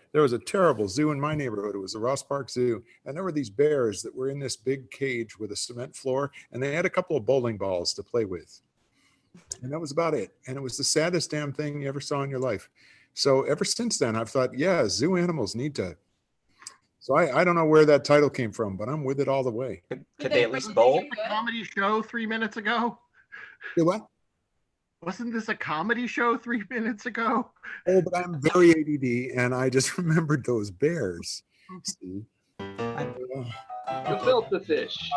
terrible zoo in my neighborhood. It was the Ross Park Zoo, and there were these bears that were in this big cage with a cement floor, and they had a couple of bowling balls to play with. And that was about it. And it was the saddest damn thing you ever saw in your life. So ever since then, I've thought, yeah, zoo animals need to. So I don't know where that title came from, but I'm with it all the way. Could they at least bowl? A comedy show 3 minutes ago? You what? Wasn't this a comedy show 3 minutes ago? Oh, but I'm very ADD, and I just remembered those bears. See? Gefilte fish.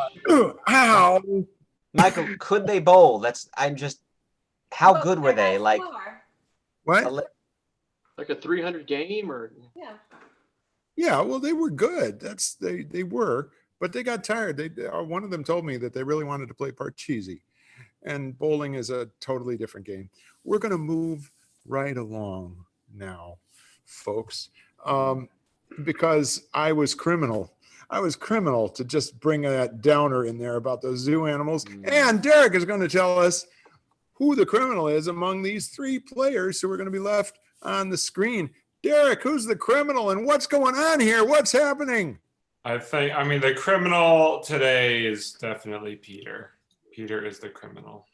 Ow! Michael, could they bowl? How good were they? Like what? Like a 300 game, or yeah, well, they were good. They were, but they got tired. One of them told me that they really wanted to play Parcheesi, and bowling is a totally different game. We're going to move right along now, folks, because I was criminal to just bring that downer in there about those zoo animals. And Derek is going to tell us who the criminal is among these three players who are going to be left on the screen. Derek, who's the criminal and what's going on here? What's happening? I mean, the criminal today is definitely Peter. Peter is the criminal.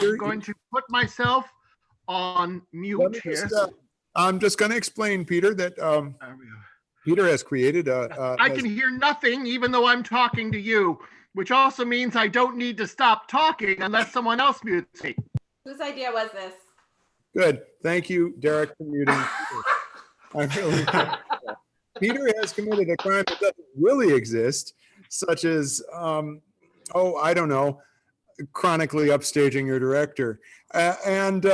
I'm going to put myself on mute here. I'm just going to explain, Peter, that Peter has created I can hear nothing even though I'm talking to you, which also means I don't need to stop talking unless someone else mutes me. Whose idea was this? Good. Thank you, Derek, for muting. I really Peter has committed a crime that doesn't really exist, such as, I don't know, chronically upstaging your director. And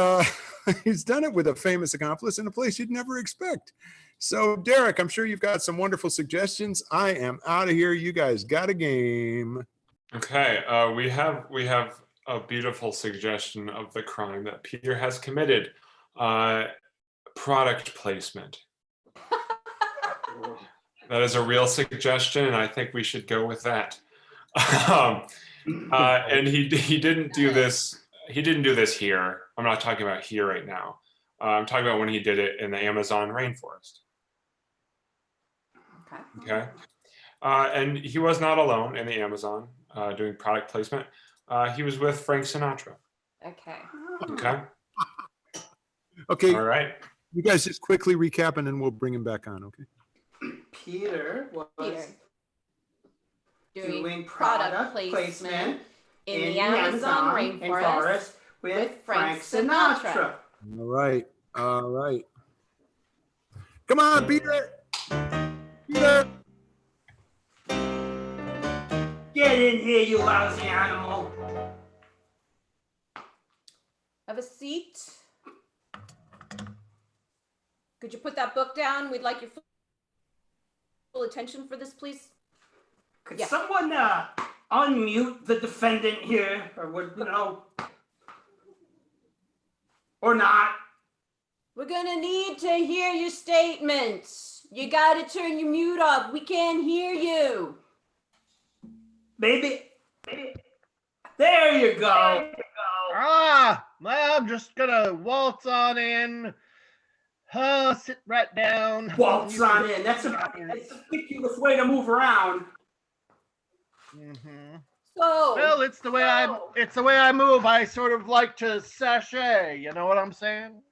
he's done it with a famous accomplice in a place you'd never expect. So, Derek, I'm sure you've got some wonderful suggestions. I am out of here. You guys got a game. Okay, we have a beautiful suggestion of the crime that Peter has committed. Product placement. That is a real suggestion, and I think we should go with that. And he didn't do this. He didn't do this here. I'm not talking about here right now. I'm talking about when he did it in the Amazon rainforest. Okay. And he was not alone in the Amazon doing product placement. He was with Frank Sinatra. Okay. Okay. Okay. All right. You guys just quickly recap and then we'll bring him back on, okay? Peter was doing product placement in the Amazon rainforest with Frank Sinatra. All right. All right. Come on, Peter. Peter. Get in here, you lousy animal. Have a seat. Could you put that book down? We'd like your full attention for this, please. Could someone unmute the defendant here, or would or not? We're gonna need to hear your statements. You gotta turn your mute off. We can't hear you. Baby, there you go. I'm just gonna waltz on in. Sit right down. Waltz on in. That's a ridiculous way to move around. Mm-hmm. So. Well, it's the way I move. I sort of like to sashay. You know what I'm saying?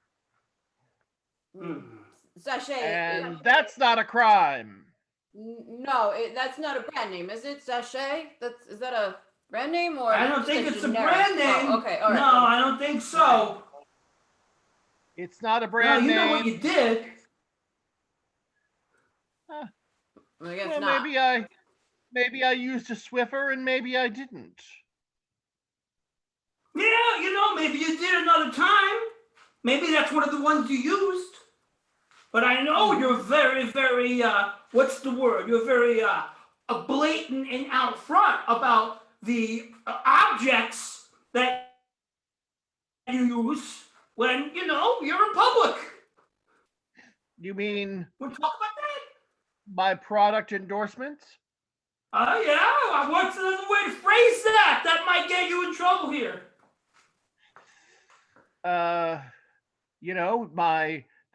Sachet. And that's not a crime. No, that's not a brand name, is it? Sachet? Is that a brand name or? I don't think it's a generic? brand name. Oh, okay, all right. No, I don't think so. It's not a brand name. No, you know what you did. I guess well, not. maybe I used a Swiffer and maybe I didn't. Yeah, maybe you did another time. Maybe that's one of the ones you used. But I know you're very, very, what's the word? You're very blatant and out front about the objects that you use when, you're in public. You mean We'll talk about that? my product endorsements? Yeah. What's another way to phrase that? That might get you in trouble here.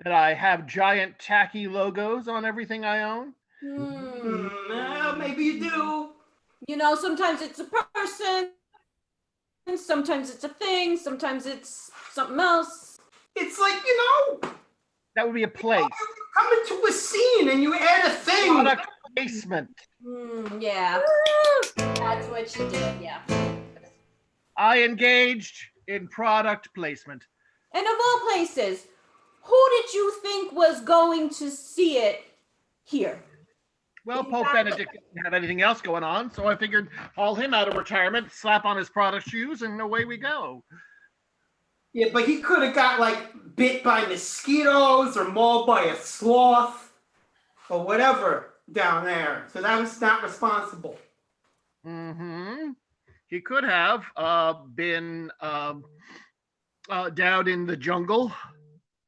That I have giant tacky logos on everything I own? Well, maybe you do. Sometimes it's a person, sometimes it's a thing, sometimes it's something else. It's like, that would be a place. You come into a scene and you add a thing. Product placement. Yeah. That's what you did, yeah. I engaged in product placement. And of all places, who did you think was going to see it here? Well, Pope Benedict didn't have anything else going on, so I figured haul him out of retirement, slap on his product shoes, and away we go. Yeah, but he could have got, bit by mosquitoes or mauled by a sloth or whatever down there. So that was not responsible. Mm-hmm. He could have been down in the jungle.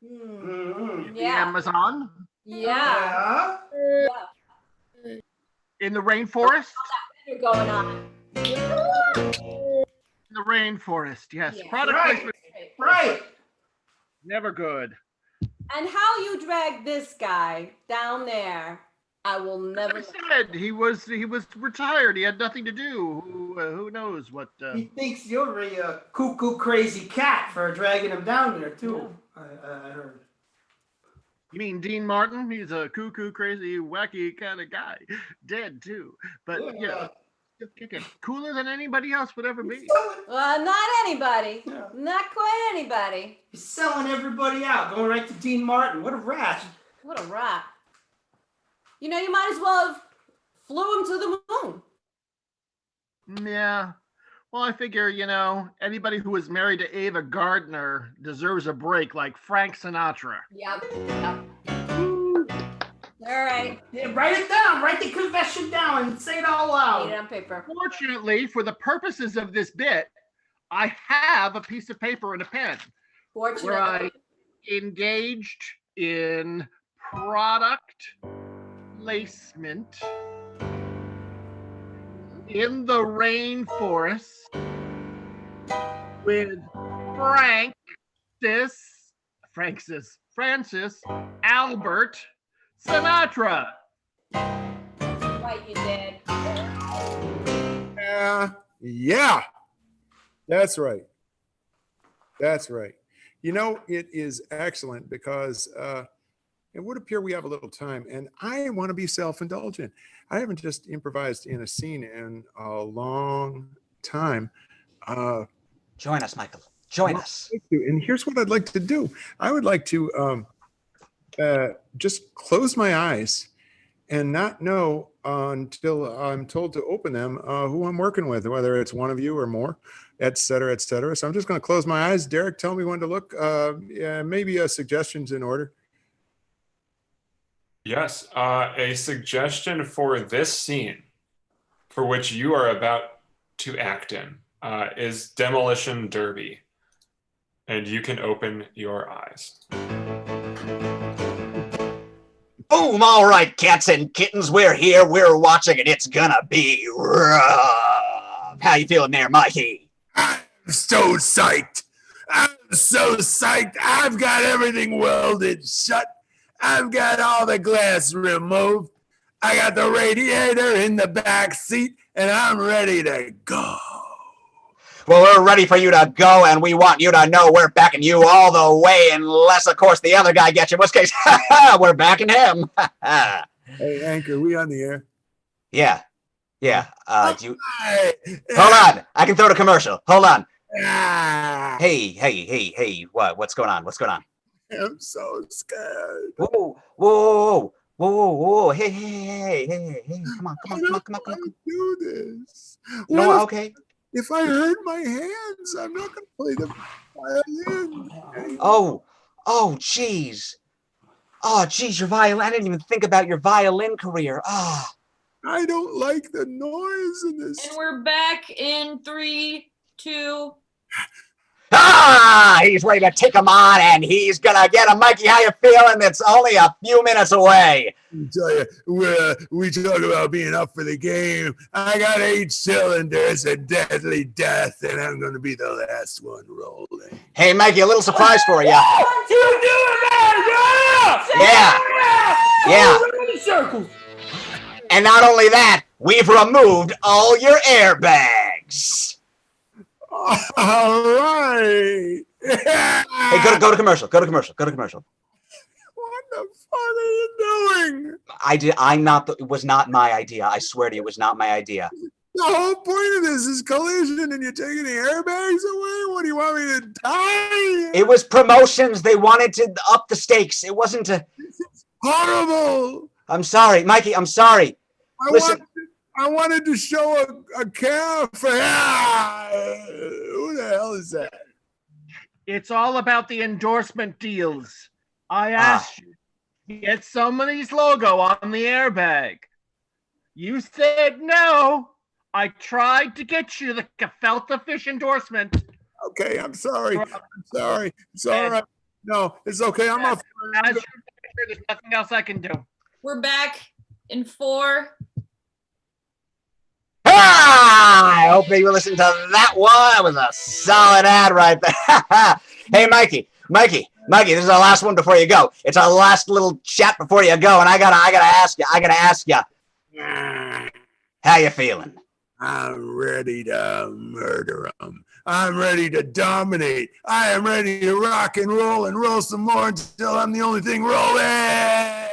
Mm-hmm. The Amazon. Yeah. In the rainforest. You're going on. In the rainforest, yes. Yeah. Product placement. Right. Never good. And how you dragged this guy down there, I will never. As I said, he was retired. He had nothing to do. Who knows what? He thinks you're a cuckoo crazy cat for dragging him down there too. I heard. You mean Dean Martin? He's a cuckoo, crazy, wacky kind of guy. Dead too, but still kicking. Cooler than anybody else would ever be. Well, not anybody. Yeah. Not quite anybody. He's selling everybody out, going right to Dean Martin. What a rat. What a rat. You might as well have flew him to the moon. Yeah. Well, I figure, anybody who was married to Ava Gardner deserves a break, like Frank Sinatra. Yep. All right. Yeah, write it down. Write the confession down and say it all loud. Get it on paper. Fortunately, for the purposes of this bit, I have a piece of paper and a pen. Fortunately. Where I engaged in product placement in the rainforest with Francis Albert Sinatra. Right, you did. Yeah, that's right. That's right. It is excellent because it would appear we have a little time, and I want to be self-indulgent. I haven't just improvised in a scene in a long time. Join us, Michael. Join us. And here's what I'd like to do. I would like to just close my eyes and not know until I'm told to open them who I'm working with, whether it's one of you or more, et cetera, et cetera. So I'm just going to close my eyes. Derek, tell me when to look. Maybe suggestions in order. Yes, a suggestion for this scene, for which you are about to act in, is Demolition Derby. And you can open your eyes. Boom! All right, cats and kittens, we're here, we're watching, and it's gonna be rough. How you feeling there, Mikey? I'm so psyched. I'm so psyched. I've got everything welded shut. I've got all the glass removed. I got the radiator in the back seat, and I'm ready to go. Well, we're ready for you to go, and we want you to know we're backing you all the way, unless, of course, the other guy gets you, in which case, we're backing him. Hey, Anchor, we on the air? Yeah. Do you... Hold on. I can throw the commercial. Hold on. Hey. What's going on? I'm so scared. Whoa. Hey. Come on. I don't want to do this. No, okay. If I hurt my hands, I'm not going to play the violin. Oh, jeez. Oh, geez, your violin. I didn't even think about your violin career. I don't like the noise in this. And we're back in 3, 2. He's ready to take him on, and he's gonna get him. Mikey, how you feeling? It's only a few minutes away. I tell you, we talk about being up for the game. I got 8 cylinders and deadly death, and I'm going to be the last one rolling. Hey, Mikey, a little surprise for you. Yeah. Circles. And not only that, we've removed all your airbags. All right. Hey, go to commercial. What the fuck are you doing? It was not my idea. I swear to you, it was not my idea. The whole point of this is collision, and you're taking the airbags away? What do you want me to die? It was promotions. They wanted to up the stakes. It wasn't to... This is horrible. I'm sorry, Mikey. I'm sorry. Listen. I wanted to show a calf. Who the hell is that? It's all about the endorsement deals. I asked you to get somebody's logo on the airbag. You said no. I tried to get you the gefilte fish endorsement. Okay, I'm sorry. It's all right. No, it's okay. I'm off. There's nothing else I can do. We're back in 4. I hope you listened to that one. That was a solid ad right there. Hey, Mikey, this is our last one before you go. It's our last little chat before you go, and I gotta ask you. How you feeling? I'm ready to murder them. I'm ready to dominate. I am ready to rock and roll some more until I'm the only thing rolling.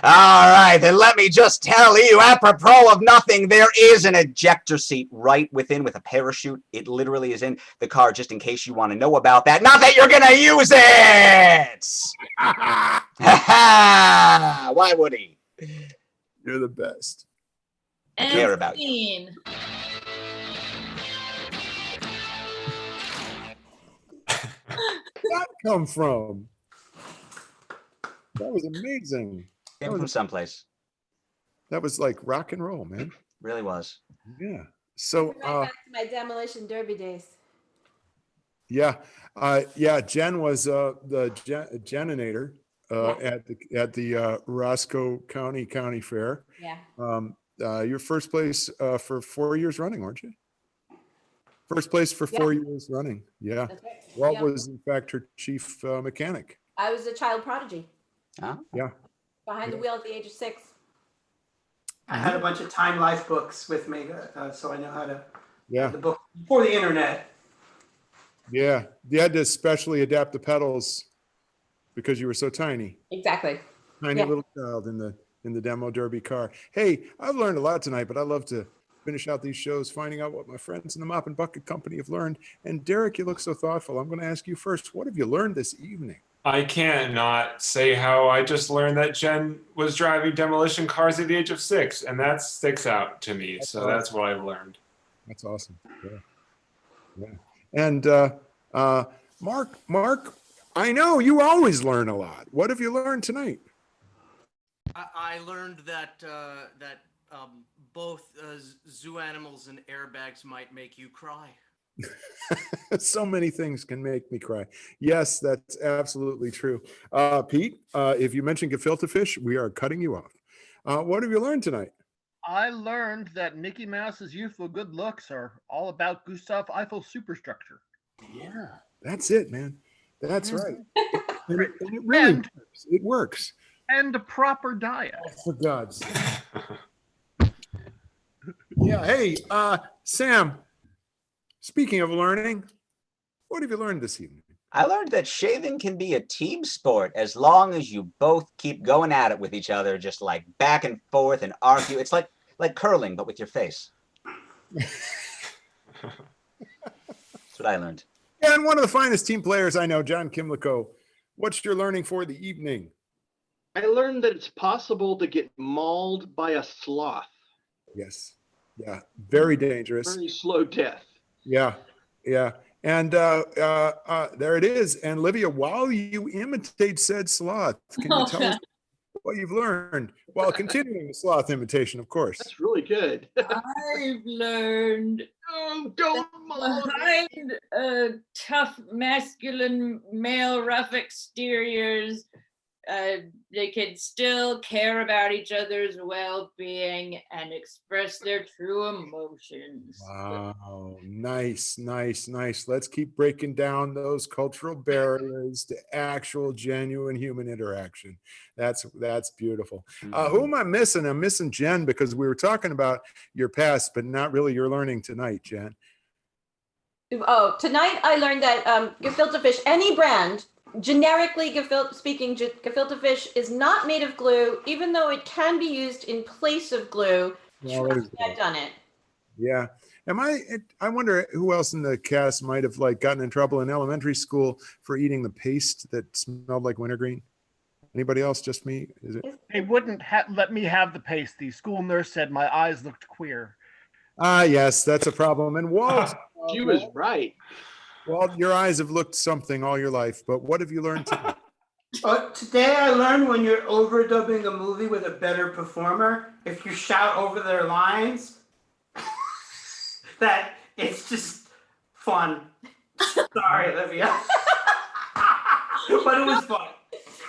All right, then let me just tell you, apropos of nothing, there is an ejector seat right within with a parachute. It literally is in the car, just in case you want to know about that. Not that you're going to use it! Why would he? You're the best. I care about you. Where'd that come from? That was amazing. Came from someplace. That was like rock and roll, man. Really was. Yeah. So right back to my demolition derby days. Yeah. Jen was the geninator at the Roscoe County Fair. Yeah. Your first place for 4 years running, weren't you? First place for 4 years running. Yeah. That's right. Walt was in fact her chief mechanic. I was a child prodigy. Yeah. Behind the wheel at the age of 6. I had a bunch of Time Life books with me, so I know how to read the book before the internet. Yeah. You had to specially adapt the pedals because you were so tiny. Exactly. Tiny little child in the demo derby car. Hey, I've learned a lot tonight, but I love to finish out these shows finding out what my friends in the Mop and Bucket Company have learned. And Derek, you look so thoughtful. I'm going to ask you first, what have you learned this evening? I can't not say how I just learned that Jen was driving demolition cars at the age of 6, and that sticks out to me. So that's what I've learned. That's awesome. Yeah. And Mark, I know you always learn a lot. What have you learned tonight? I learned that both zoo animals and airbags might make you cry. So many things can make me cry. Yes, that's absolutely true. Pete, if you mention gefilte fish, we are cutting you off. What have you learned tonight? I learned that Mickey Mouse's youthful good looks are all about Gustav Eiffel's superstructure. Yeah, that's it, man. That's right. And it really works. It works. and a proper diet. For God's sake. Yeah. Hey, Sam, speaking of learning, what have you learned this evening? I learned that shaving can be a team sport as long as you both keep going at it with each other, just like back and forth and argue. It's like curling, but with your face. That's what I learned. And one of the finest team players I know, John Kimlico. What's your learning for the evening? I learned that it's possible to get mauled by a sloth. Yes. Yeah. Very dangerous. Very slow death. Yeah. Yeah. And there it is. And Livia, while you imitate said sloth, can you tell us what you've learned while continuing the sloth imitation, of course? That's really good. I've learned behind tough masculine male rough exteriors, they can still care about each other's well-being and express their true emotions. Wow, nice, nice, nice. Let's keep breaking down those cultural barriers to actual, genuine human interaction. That's beautiful. Who am I missing? I'm missing Jen, because we were talking about your past, but not really your learning tonight, Jen. Oh, tonight I learned that gefilte fish, any brand, generically gefilte fish is not made of glue, even though it can be used in place of glue. Trust me, I've done it. Yeah. I wonder who else in the cast might have gotten in trouble in elementary school for eating the paste that smelled like wintergreen. Anybody else? Just me? Is it? They wouldn't let me have the paste. The school nurse said my eyes looked queer. Yes, that's a problem. And Walt, she was right. Well, your eyes have looked something all your life, but what have you learned today? Today I learned when you're overdubbing a movie with a better performer, if you shout over their lines, that it's just fun. Sorry, Olivia. But it was fun.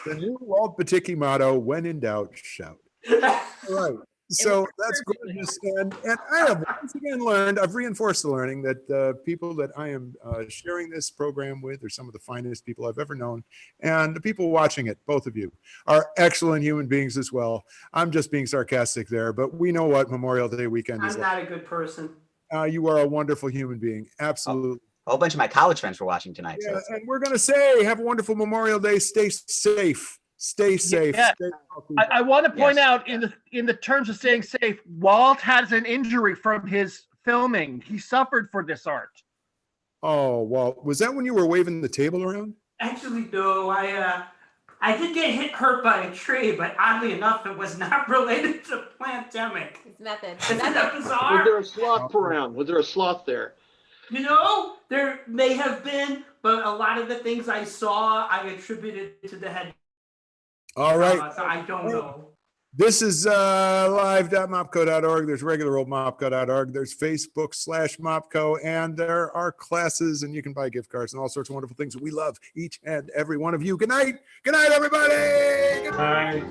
The new Walt Batiki motto, when in doubt, shout. All right. So that's gorgeous. And I have once again learned, I've reinforced the learning that the people that I am sharing this program with are some of the finest people I've ever known. And the people watching it, both of you, are excellent human beings as well. I'm just being sarcastic there, but we know what Memorial Day weekend is I'm like. not a good person. You are a wonderful human being. Absolutely. A whole bunch of my college friends were watching tonight. Yeah, so and we're going to say, have a wonderful Memorial Day. Stay safe. Stay safe. Yeah. Stay I want to point out in the terms of staying safe, Walt has an injury from his filming. He suffered for this art. Oh, Walt, was that when you were waving the table around? Actually, no, I did get hurt by a tree, but oddly enough, it was not related to pandemic. It's method. Isn't that bizarre? Was there a sloth around? Was there a sloth there? You know, there may have been, but a lot of the things I saw, I attributed to the head. All right. So I don't know. This is live.mopco.org. There's regular old mopco.org. There's Facebook/Mopco, and there are classes, and you can buy gift cards and all sorts of wonderful things. We love each and every one of you. Good night. Good night, everybody. Good night.